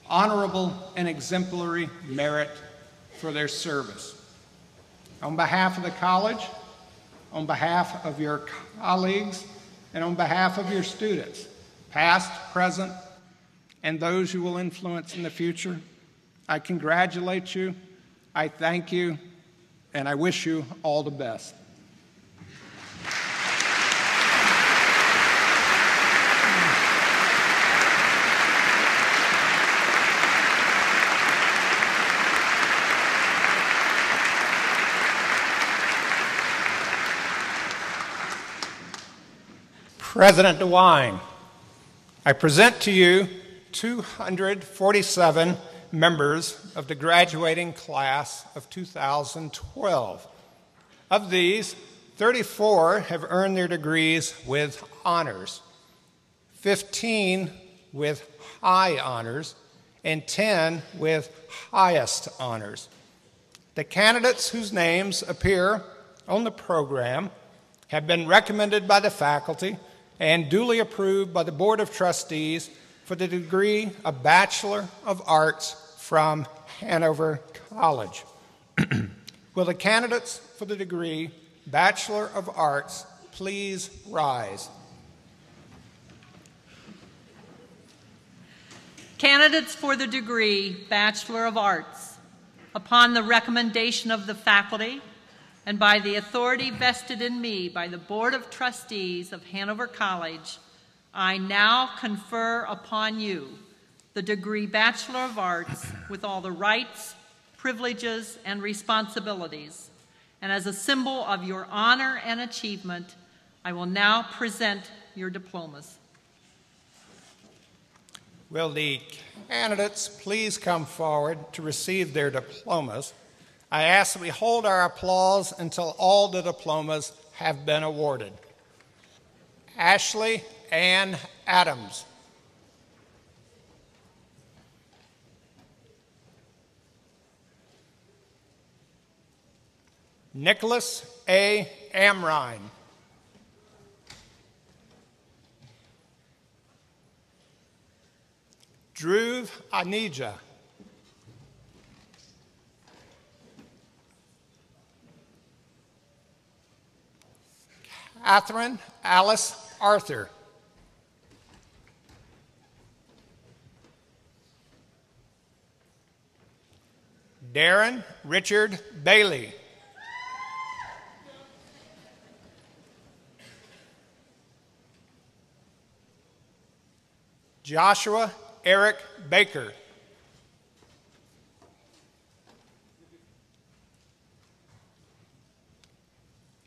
Speaker 6: honorable, and exemplary merit for their service. On behalf of the college, on behalf of your colleagues, and on behalf of your students, past, present, and those you will influence in the future, I congratulate you, I thank you, and I wish you all the best. President DeWine, I present to you 247 members of the graduating class of 2012. Of these, 34 have earned their degrees with honors, 15 with high honors, and 10 with highest honors. The candidates whose names appear on the program have been recommended by the faculty and duly approved by the Board of Trustees for the degree of Bachelor of Arts from Hanover College. Will the candidates for the degree Bachelor of Arts please rise?
Speaker 2: Candidates for the degree Bachelor of Arts, upon the recommendation of the faculty and by the authority vested in me by the Board of Trustees of Hanover College, I now confer upon you the degree Bachelor of Arts with all the rights, privileges, and responsibilities. And as a symbol of your honor and achievement, I will now present your diplomas.
Speaker 6: Will the candidates please come forward to receive their diplomas? I ask that we hold our applause until all the diplomas have been awarded. Ashley Ann Adams. Nicholas A. Amrine. Dhruv Anija. Catherine Alice Arthur. Darren Richard Bailey. Joshua Eric Baker.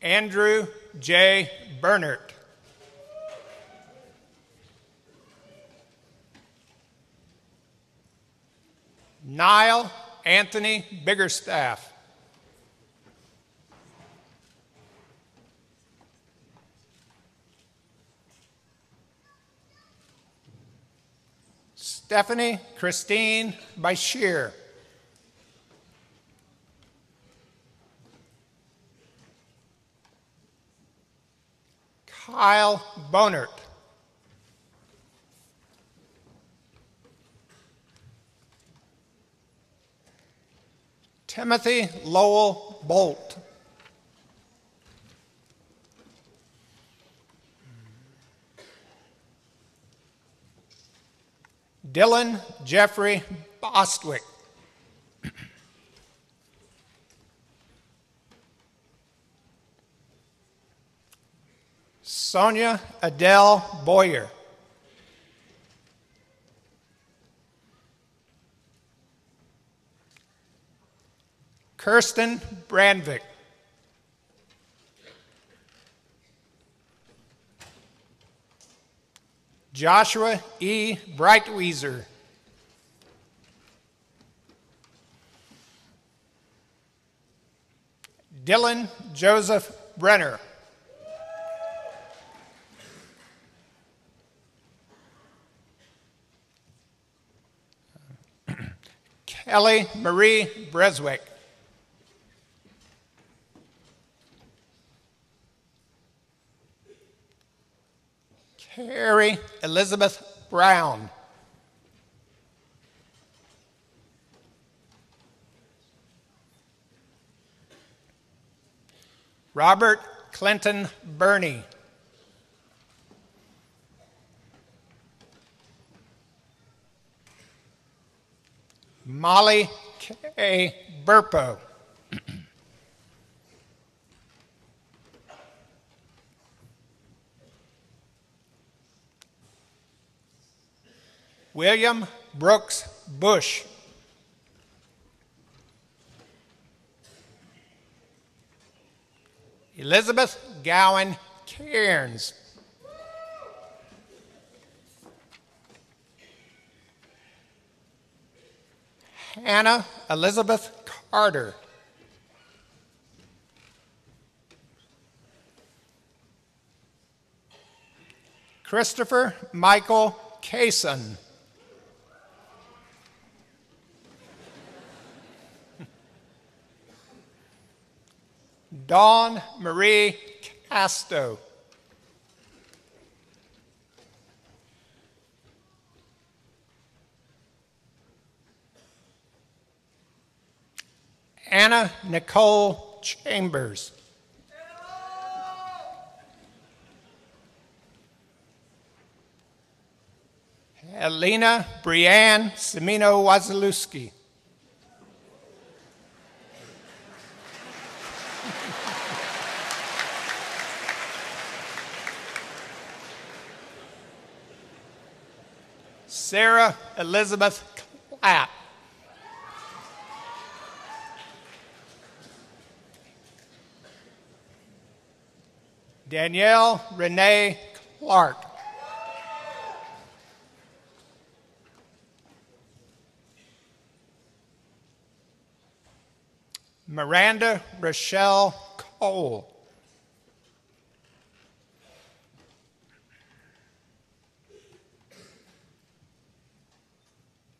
Speaker 6: Andrew J. Bernert. Niall Anthony Biggerstaff. Stephanie Christine Bashir. Kyle Bonert. Timothy Lowell Bolt. Dylan Jeffrey Bostwick. Sonia Adele Boyer. Kirsten Brandvik. Joshua E. Breitwieser. Dylan Joseph Brenner. Kelly Marie Breswick. Carrie Elizabeth Brown. Robert Clinton Burney. Molly K. Burpo. William Brooks Bush. Elizabeth Gowan Cairns. Hannah Elizabeth Carter. Christopher Michael Kaysen. Dawn Marie Casto. Anna Nicole Chambers. Helena Brianne Semino Wazalewski. Sarah Elizabeth Clapp. Danielle Renee Clark. Miranda Rochelle Cole.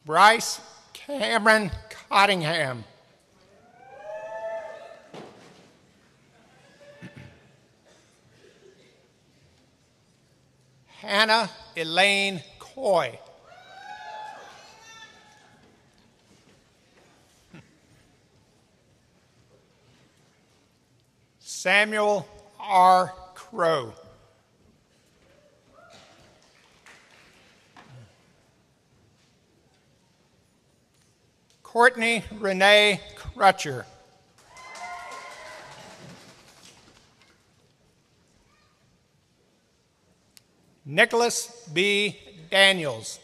Speaker 6: Bryce Cameron Cottingham. Hannah Elaine Coy. Samuel R. Crow. Courtney Renee Crutcher. Nicholas B. Daniels.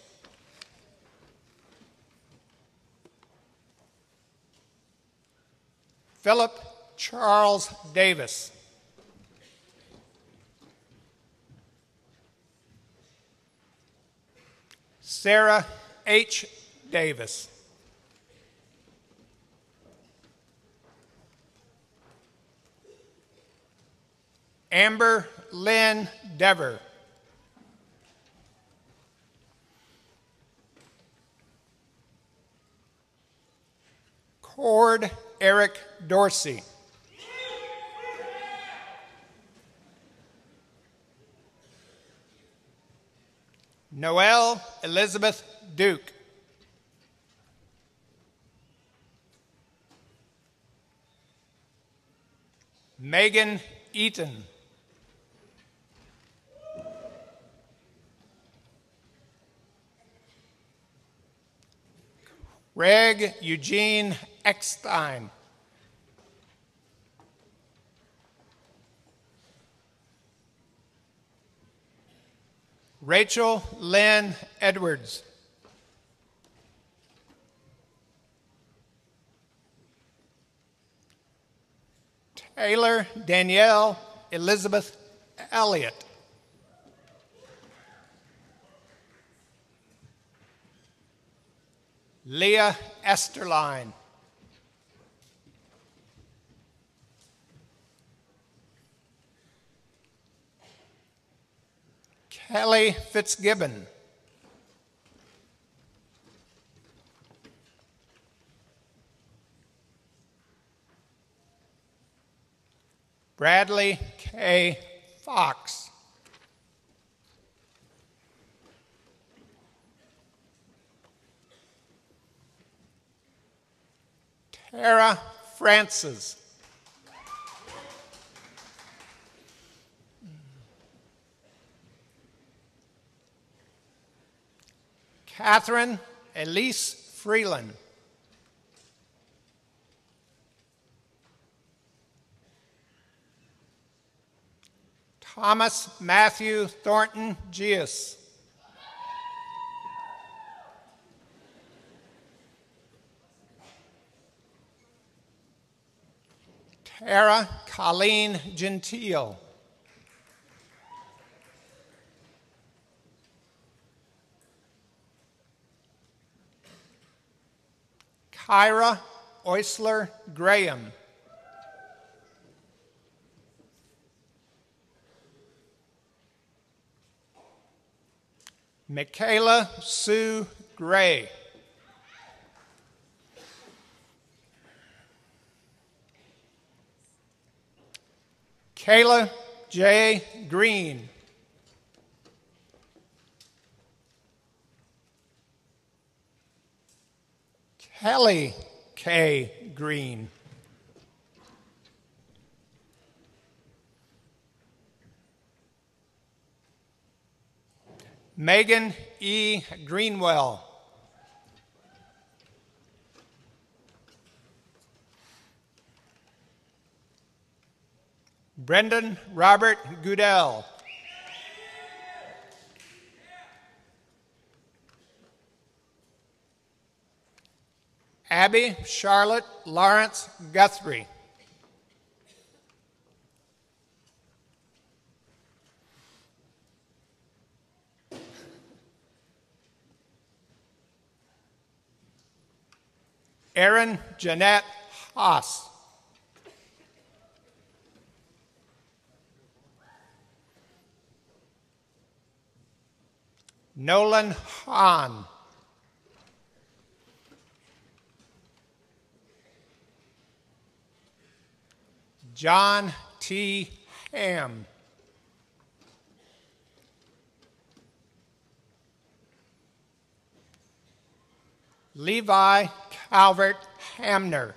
Speaker 6: Philip Charles Davis. Sarah H. Davis. Amber Lynn Dever. Cord Eric Dorsey. Noelle Elizabeth Duke. Megan Eaton. Greg Eugene Eckstein. Rachel Lynn Edwards. Taylor Danielle Elizabeth Elliott. Leah Esterline. Kelly Fitzgibbon. Bradley K. Fox. Tara Francis. Catherine Elise Freeland. Thomas Matthew Thornton Gius. Tara Colleen Gentile. Kyra Oisler Graham. Michaela Sue Gray. Kayla J. Green. Kelly K. Green. Megan E. Greenwell. Brendan Robert Goodell. Abby Charlotte Lawrence Guthrie. Erin Jeanette Haas. Nolan Hahn. John T. Ham. Levi Calvert Hamner.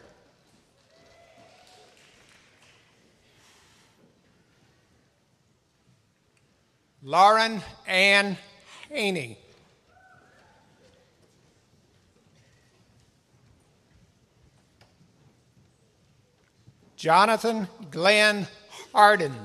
Speaker 6: Lauren Ann Haney. Jonathan Glenn Harden.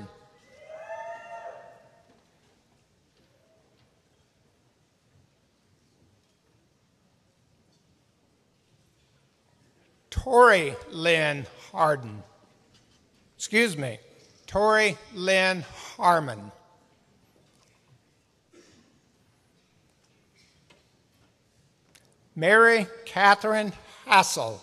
Speaker 6: Tori Lynn Harden. Tori Lynn Harmon. Mary Catherine Hassel.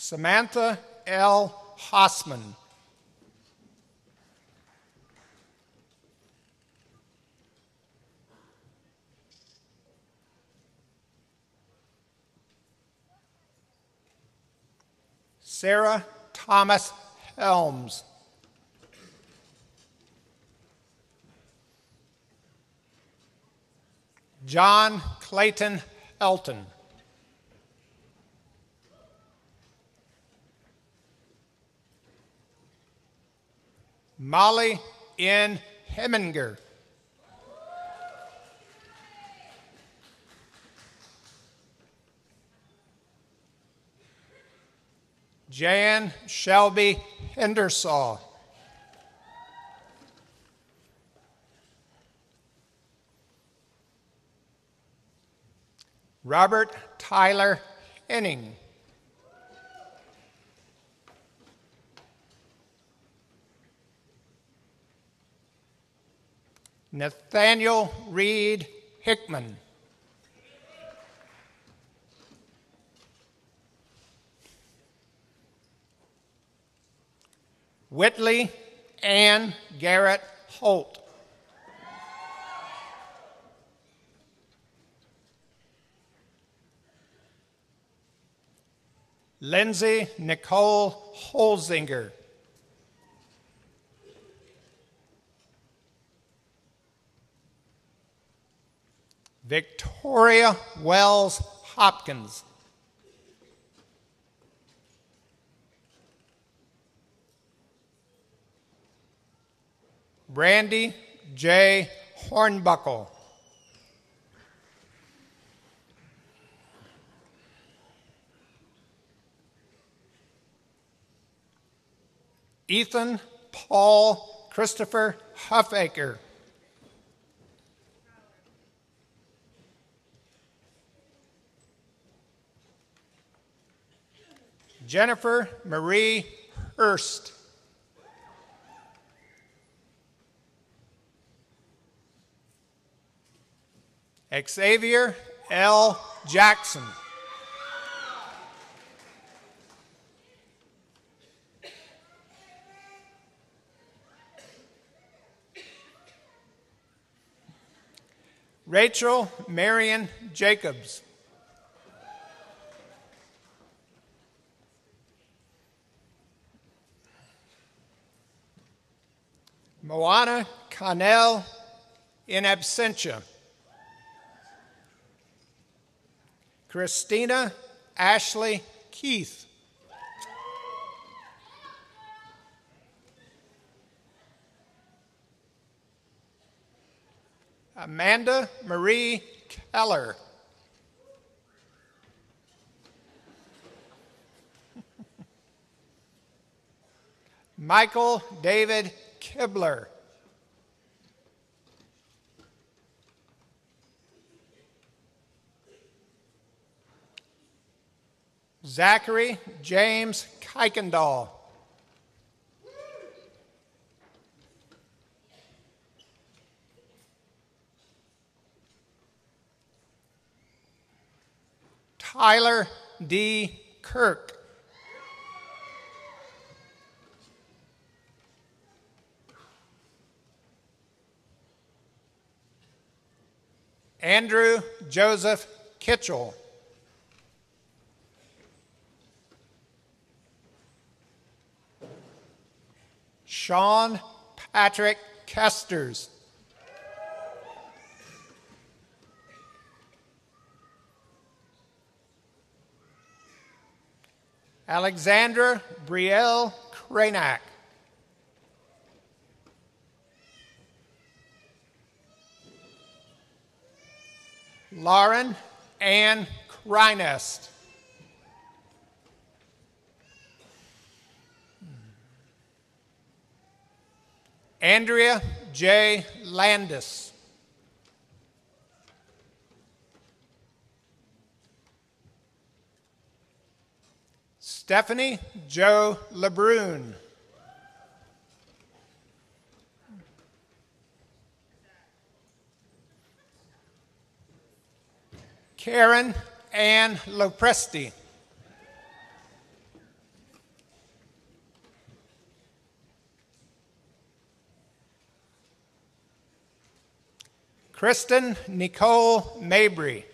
Speaker 6: Samantha L. Hossman. Sarah Thomas Helms. John Clayton Elton. Molly N. Heminger. Jan Shelby Hendersaw. Robert Tyler Henning. Nathaniel Reed Hickman. Whitley Ann Garrett Holt. Lindsay Nicole Holzinger. Victoria Wells Hopkins. Brandy J. Hornbuckle. Ethan Paul Christopher Huffaker. Jennifer Marie Hurst. Xavier L. Jackson. Rachel Marion Jacobs. Moana Connell in absentia. Christina Ashley Keith. Amanda Marie Keller. Michael David Kibler. Zachary James Kuykendall. Tyler D. Kirk. Andrew Joseph Kitchell. Sean Patrick Kesters. Alexandra Brielle Kranak. Lauren Ann Krynest. Andrea J. Landis. Stephanie Jo LeBrun. Karen Ann Lopresti. Kristen Nicole Mabry.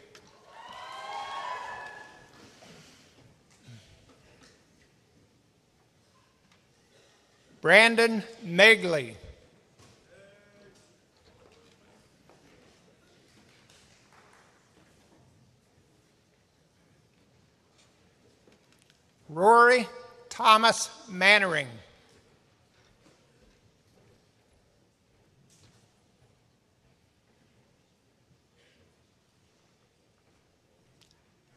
Speaker 6: Brandon Megley. Rory Thomas Mannering.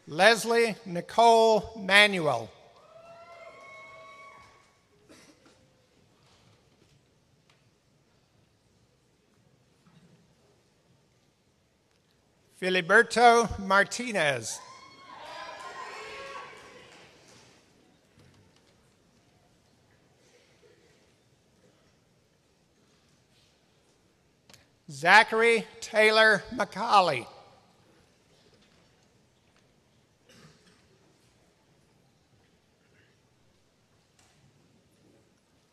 Speaker 6: Leslie Nicole Manuel. Filiberto Martinez. Zachary Taylor McCauley.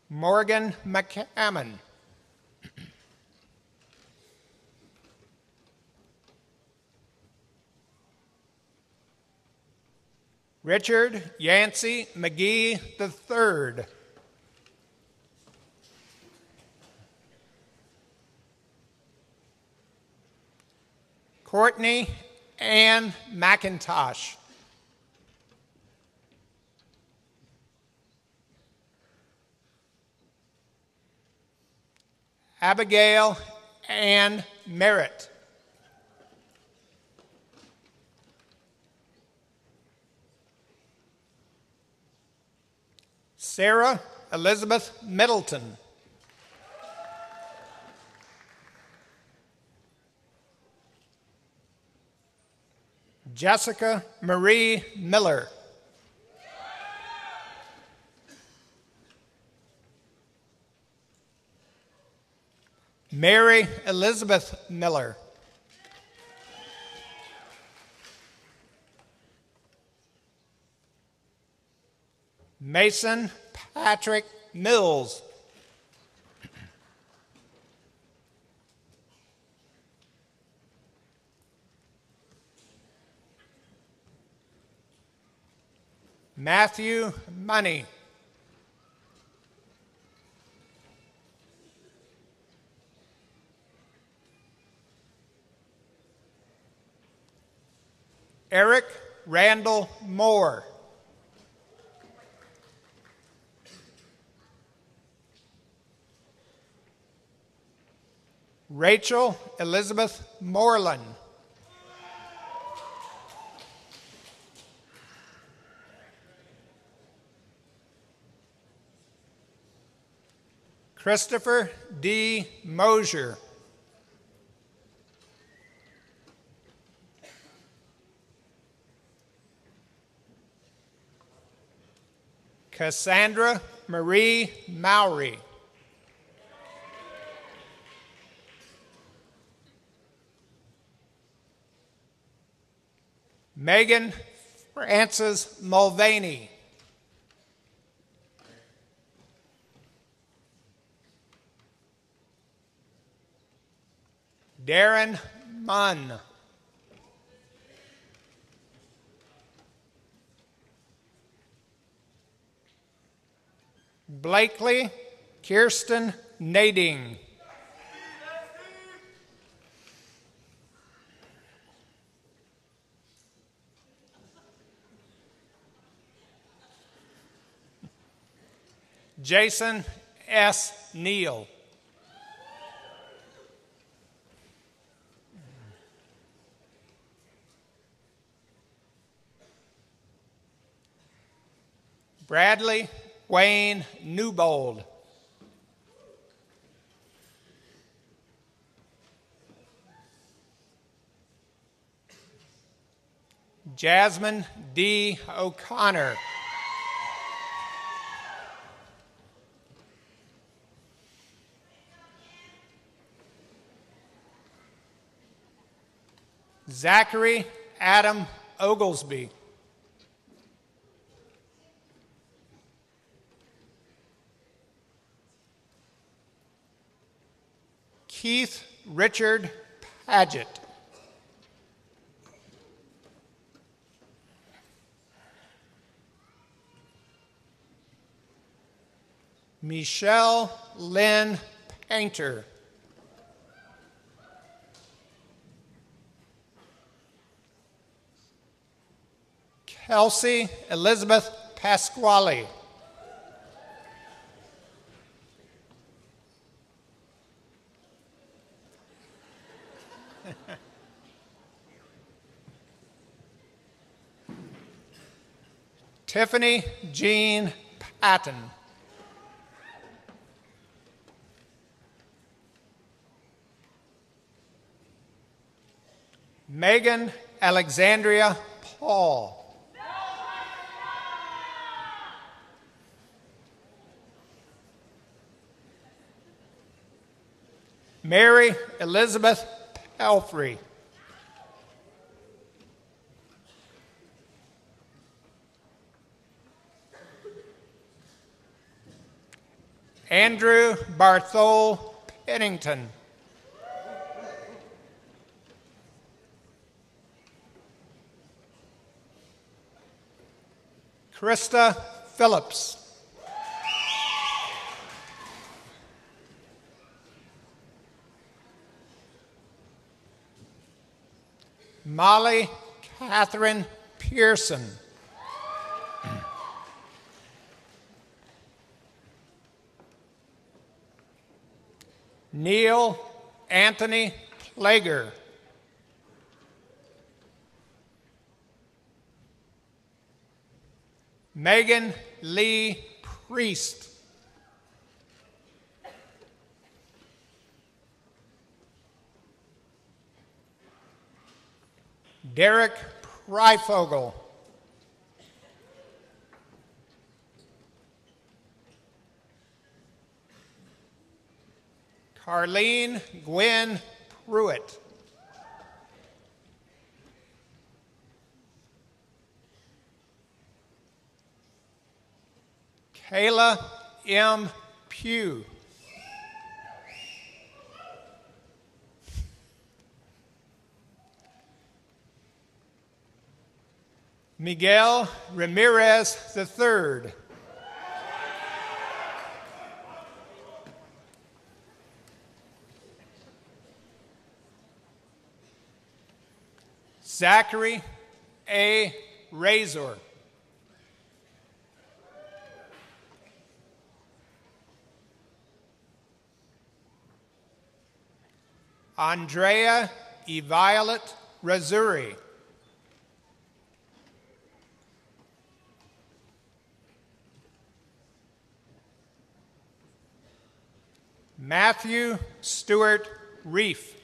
Speaker 6: Morgan McCammon. Richard Yancey McGee III. Courtney Ann McIntosh. Abigail Ann Merritt. Sarah Elizabeth Middleton. Jessica Marie Miller. Mary Elizabeth Miller. Mason Patrick Mills. Matthew Money. Eric Randall Moore. Rachel Elizabeth Moreland. Christopher D. Mosier. Cassandra Marie Mowry. Megan Frances Mulvaney. Darren Munn. Blakely Kirsten Nading. Jason S. Neal. Bradley Wayne Newbold. Jasmine D. O'Connor. Zachary Adam Oglesby. Keith Richard Paget. Michelle Lynn Painter. Kelsey Elizabeth Pasquale. Tiffany Jean Patton. Megan Alexandria Paul. Mary Elizabeth Pelfrey. Andrew Barthol Pennington. Krista Phillips. Molly Catherine Pearson. Neil Anthony Plager. Megan Lee Priest. Derek Pryfogel. Carlene Gwen Pruitt. Kayla M. Pugh. Miguel Ramirez III. Zachary A. Razor. Andrea E. Violet Razuri. Matthew Stewart Reef.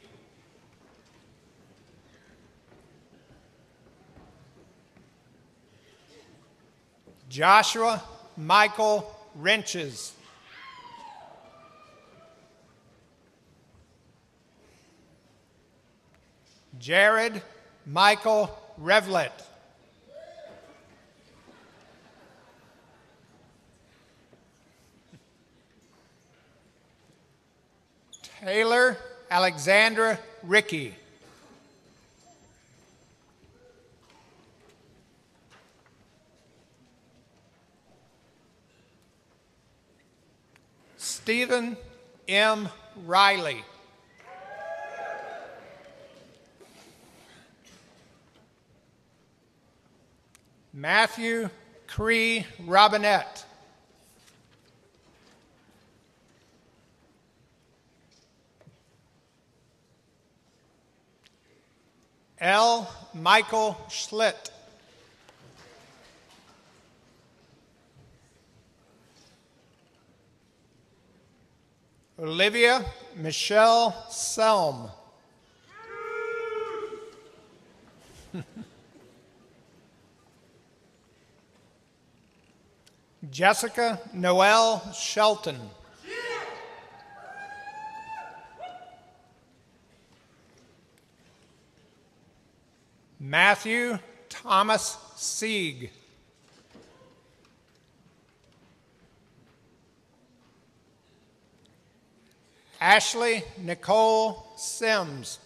Speaker 6: Joshua Michael Wrenches. Jared Michael Revlett. Taylor Alexandra Ricky. Stephen M. Riley. Matthew Cree Robinette. L. Michael Schlitt. Olivia Michelle Selm. Jessica Noelle Shelton. Matthew Thomas Sieg. Ashley Nicole Sims.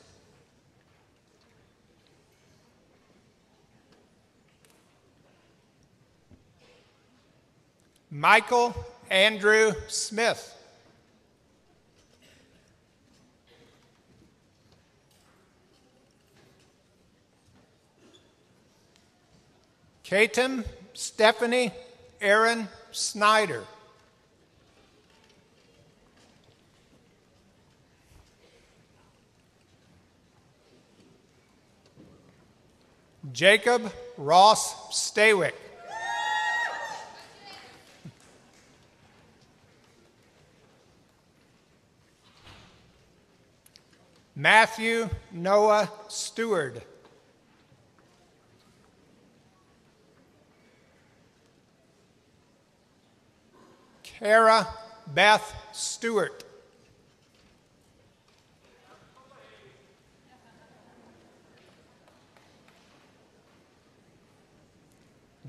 Speaker 6: Michael Andrew Smith. Katem Stephanie Aaron Snyder. Jacob Ross Staywick. Matthew Noah Stewart. Kara Beth Stewart.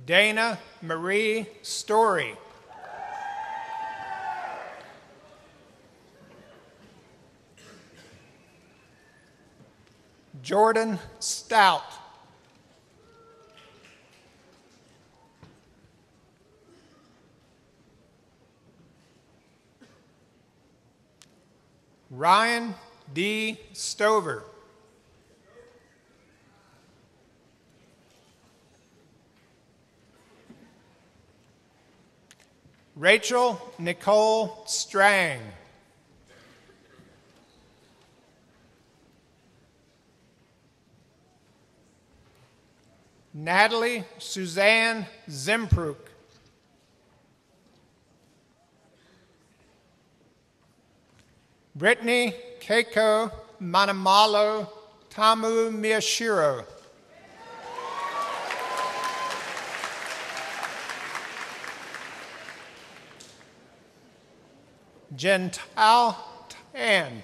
Speaker 6: Dana Marie Story. Jordan Stout. Ryan D. Stover. Rachel Nicole Strang. Natalie Suzanne Zimpruk. Brittany Keiko Manamalo Tamu Miyashiro. Gentile Tan.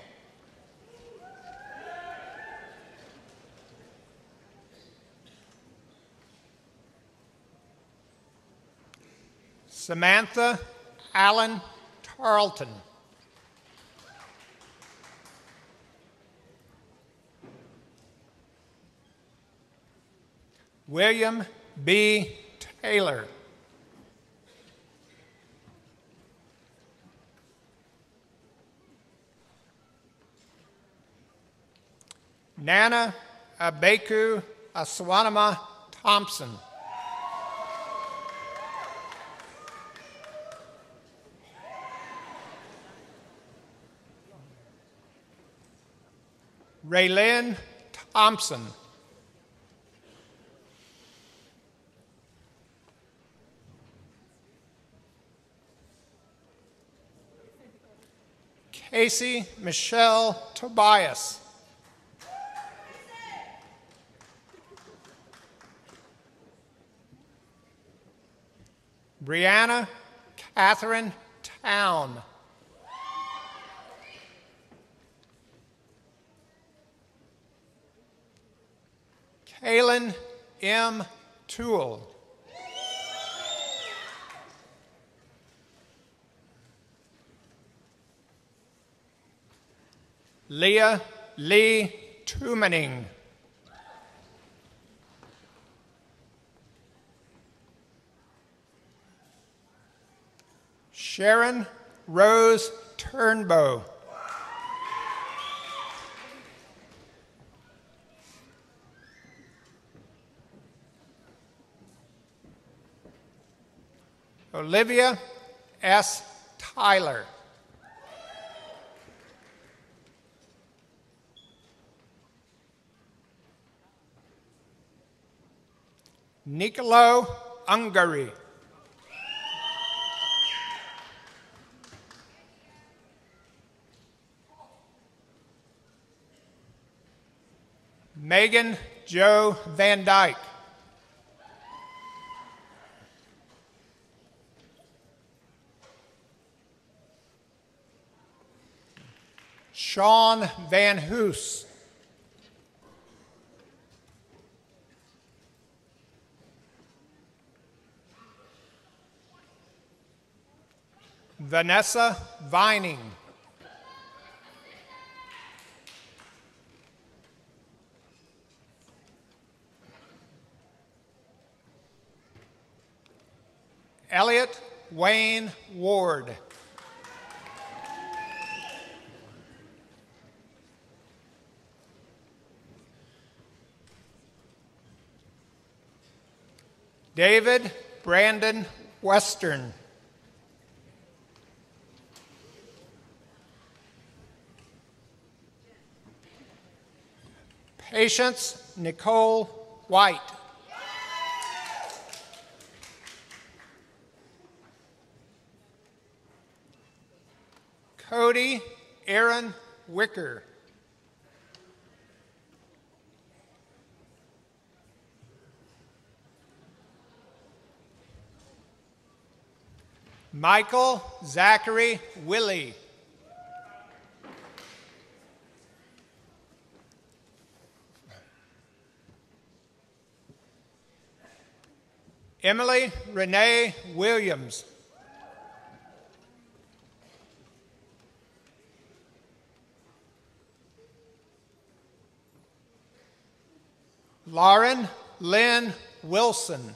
Speaker 6: Samantha Allen Tarleton. William B. Taylor. Nana Abeku Aswanama Thompson. Raylyn Thompson. Casey Michelle Tobias. Brianna Catherine Town. Kaylin M. Toole. Leah Lee Tumaning. Sharon Rose Turnbow. Olivia S. Tyler. Nicolo Ungary. Megan Jo Van Dyke. Sean Van Hoos. Vanessa Vining. Elliot Wayne Ward. David Brandon Western. Patience Nicole White. Cody Aaron Wicker. Michael Zachary Willie. Emily Renee Williams. Lauren Lynn Wilson.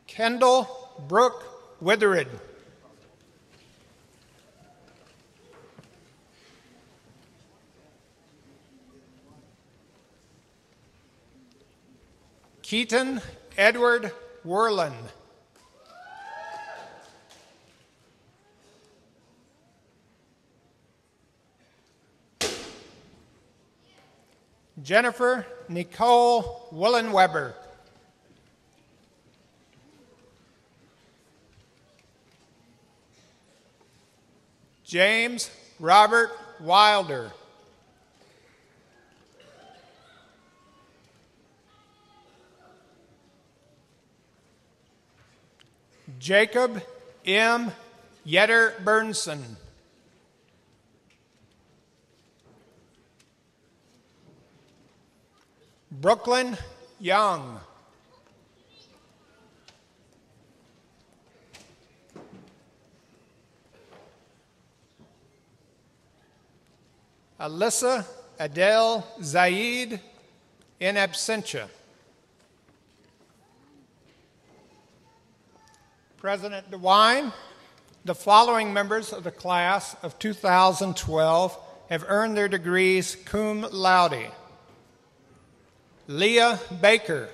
Speaker 6: Kendall Brooke Withered. Keaton Edward Werland. Jennifer Nicole Willenweber. James Robert Wilder. Jacob M. Yetter Burnson. Brooklyn Young. Alyssa Adele Zaid in absentia. President DeWine, the following members of the class of 2012 have earned their degrees cum laude. Leah Baker.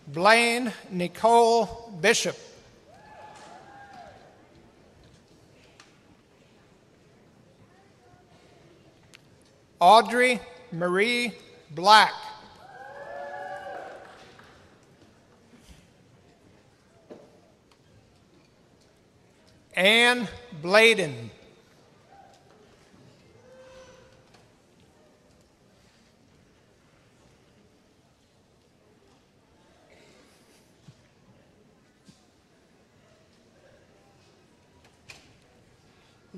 Speaker 6: Blaine Nicole Bishop. Audrey Marie Black. Ann Bladen.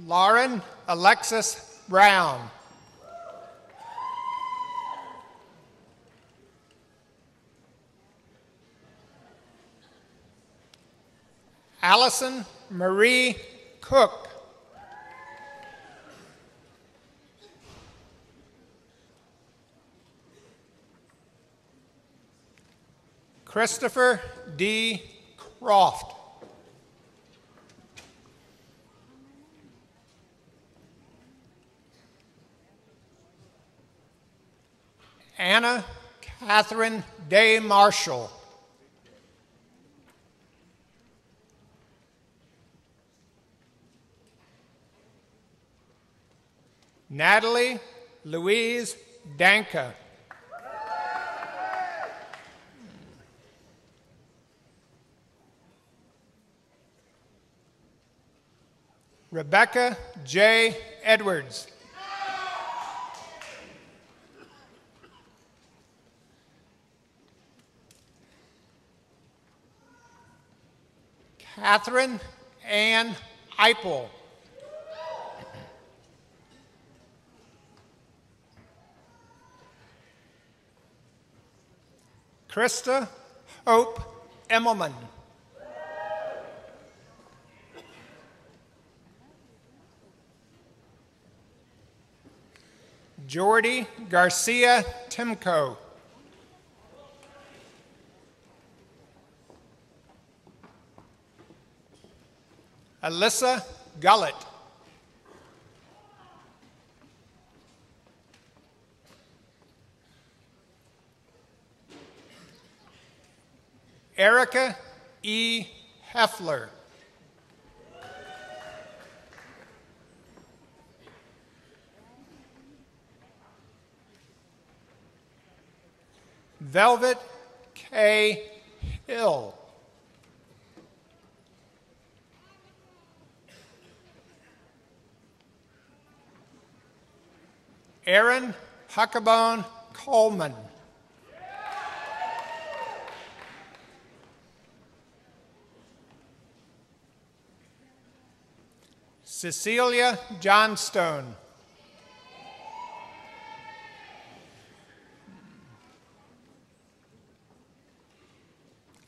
Speaker 6: Lauren Alexis Brown. Allison Marie Cook. Christopher D. Croft. Anna Catherine Day Marshall. Natalie Louise Danka. Rebecca J. Edwards. Catherine Ann Eipel. Krista Hope Emmelman. Jordy Garcia Timko. Alyssa Gullett. Erica E. Heffler. Velvet K. Hill. Aaron Huckabone Coleman. Cecilia Johnstone.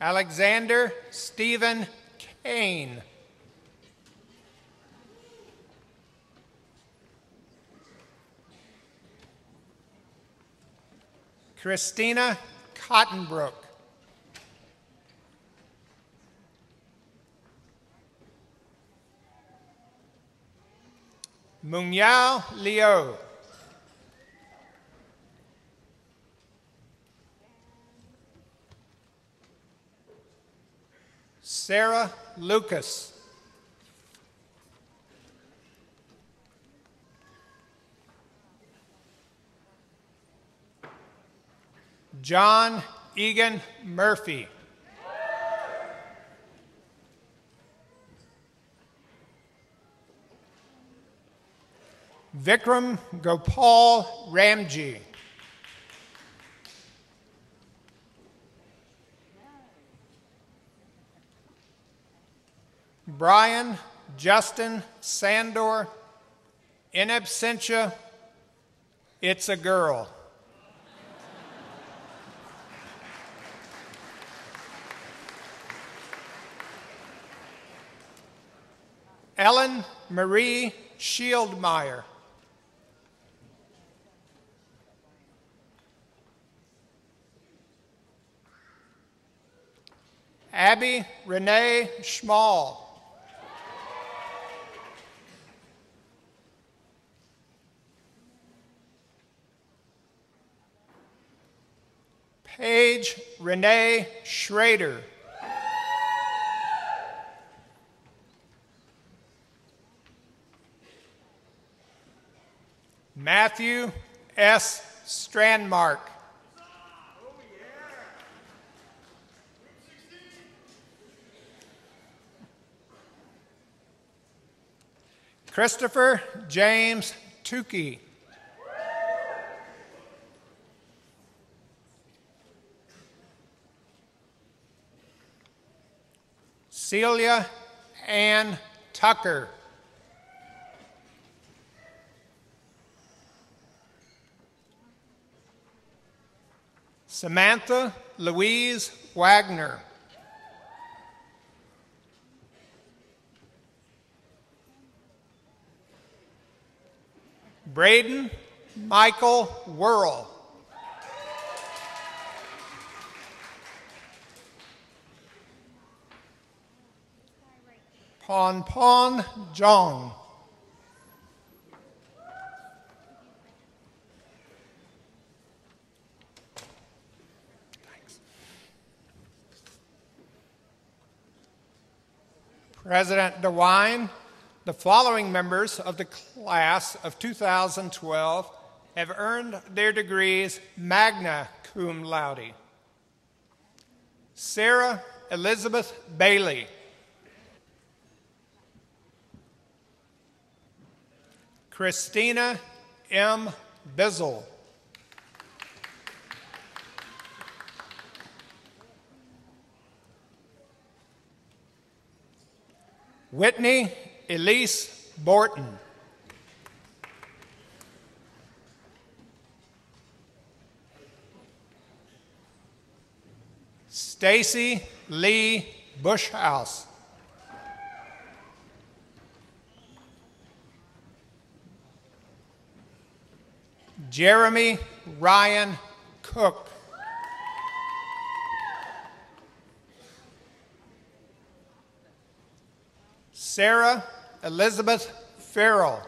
Speaker 6: Alexander Stephen Kane. Christina Cottonbrook. Mungyao Liu. Sarah Lucas. John Egan Murphy. Vikram Gopal Ramji. Brian Justin Sandor. In absentia, it's a girl. Ellen Marie Shieldmeyer. Abby Renee Schmall. Paige Renee Schrader. Matthew S. Strandmark. Christopher James Tukey. Celia Ann Tucker. Samantha Louise Wagner. Braden Michael Worrell. Pon Pon Jong. President DeWine, the following members of the class of 2012 have earned their degrees magna cum laude. Sarah Elizabeth Bailey. Christina M. Bizzle. Whitney Elise Borton. Stacy Lee Bushhouse. Jeremy Ryan Cook. Sarah Elizabeth Farrell.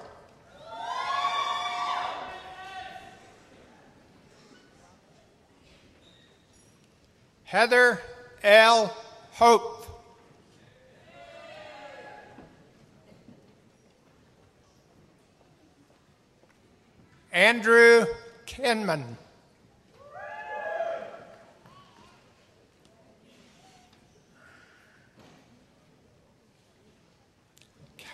Speaker 6: Heather L. Hope. Andrew Kinman.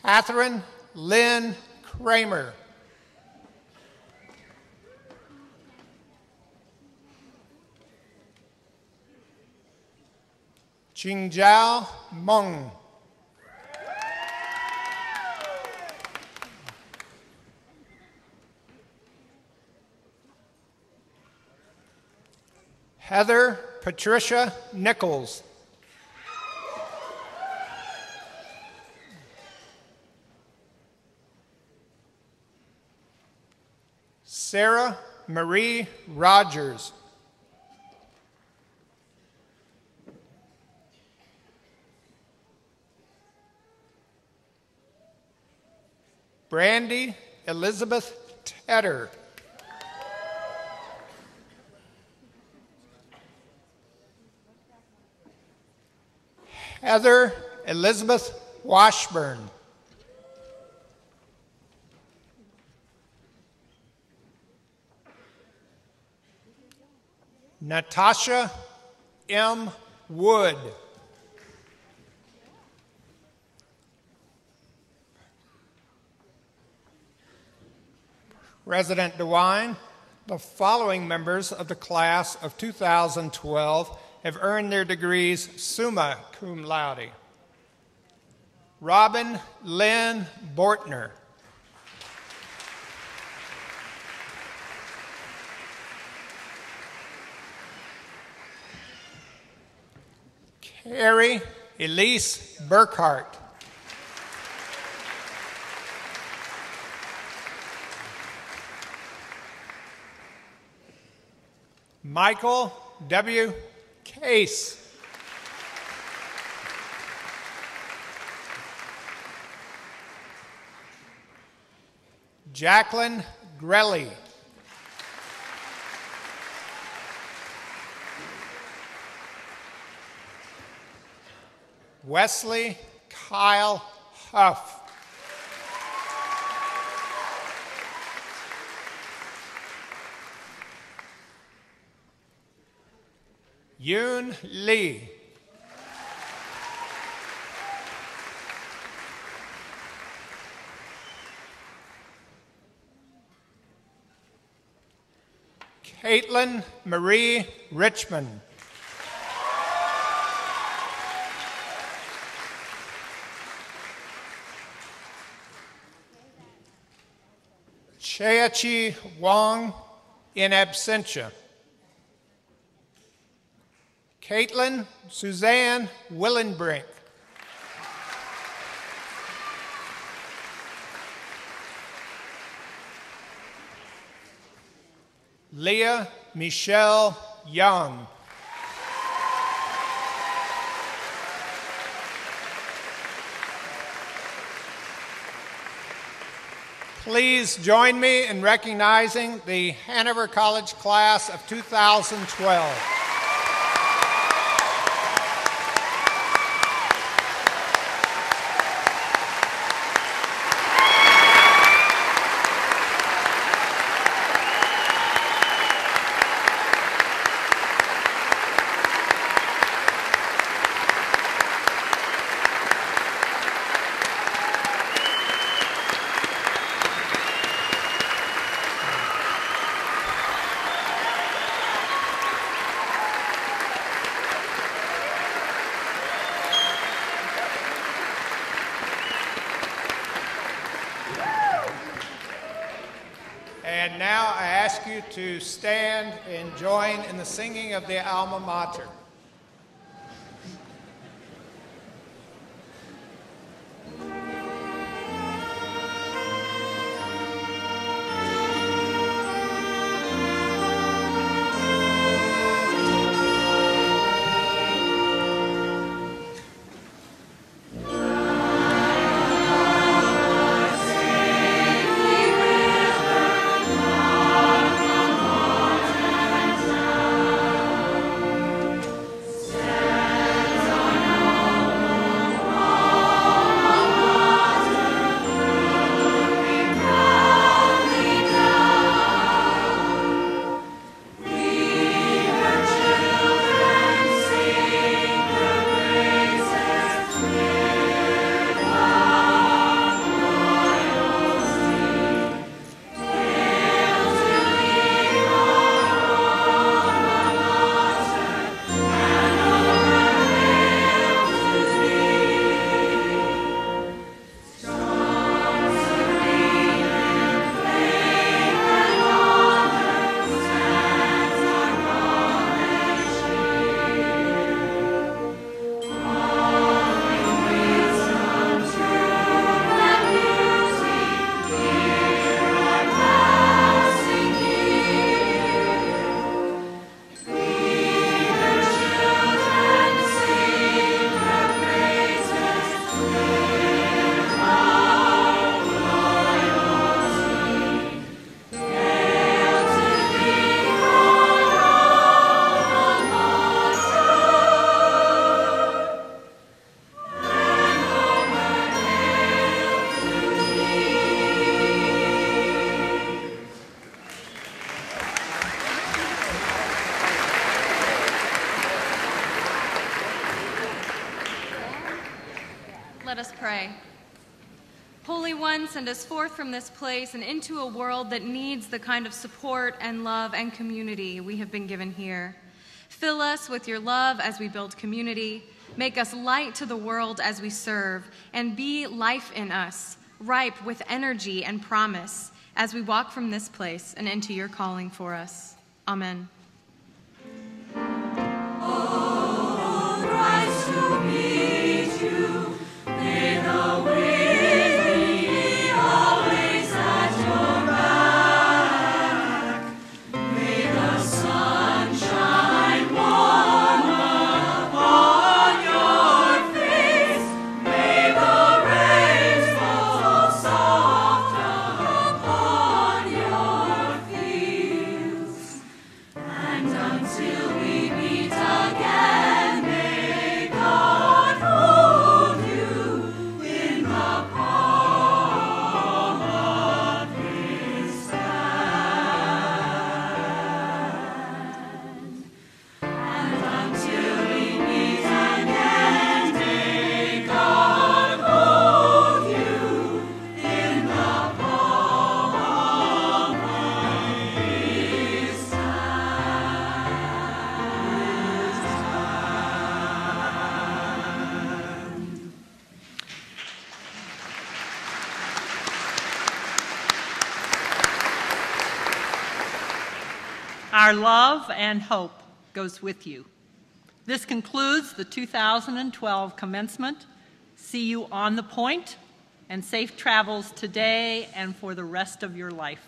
Speaker 6: Catherine Lynn Kramer. Qingjiao Meng. Heather Patricia Nichols. Sarah Marie Rogers. Brandy Elizabeth Tedder. Heather Elizabeth Washburn. Natasha M. Wood. President DeWine, the following members of the class of 2012 have earned their degrees summa cum laude. Robin Lynn Bortner. Carrie Elise Burkhart. Michael W. Case. Jacqueline Grelly. Wesley Kyle Huff. Yoon Lee. Caitlin Marie Richmond. Cheachi Wong in absentia. Caitlin Suzanne Willenbrink. Leah Michelle Young. Please join me in recognizing the Hanover College class of 2012. And now I ask you to stand and join in the singing of the Alma Mater.
Speaker 1: Let us pray. Holy One, send us forth from this place and into a world that needs the kind of support and love and community we have been given here. Fill us with your love as we build community. Make us light to the world as we serve, and be life in us, ripe with energy and promise as we walk from this place and into your calling for us. Amen.
Speaker 7: Oh, Christ, to meet you, may the wind be always at your back. May the sun shine warm upon your face. May the rain fall soft upon your fields. And until we meet again, may God hold you in the palm of His hand. And until we meet again, may God hold you in the palm of His hand.
Speaker 2: Our love and hope goes with you. This concludes the 2012 commencement. See you on the point, and safe travels today and for the rest of your life.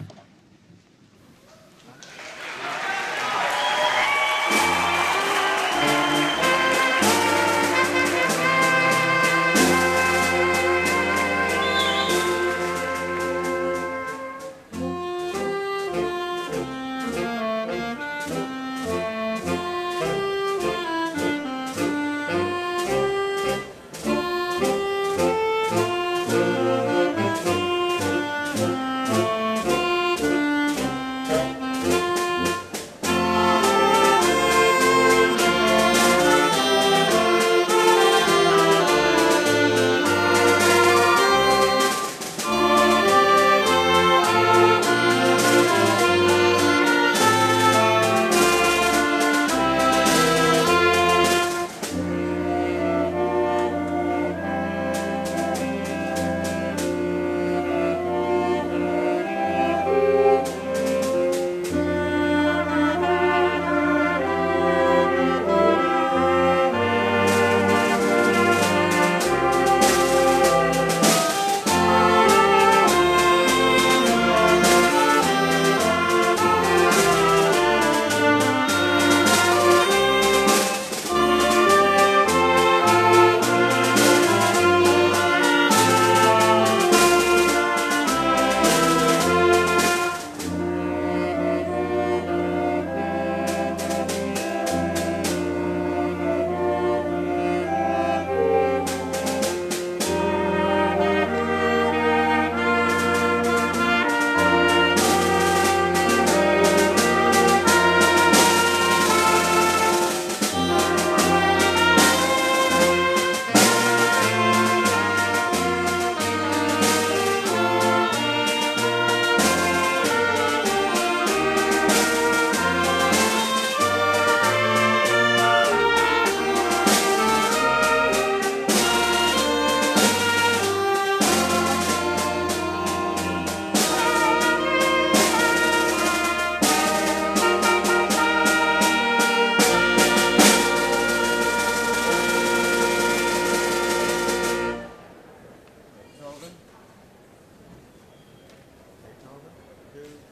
Speaker 6: 2.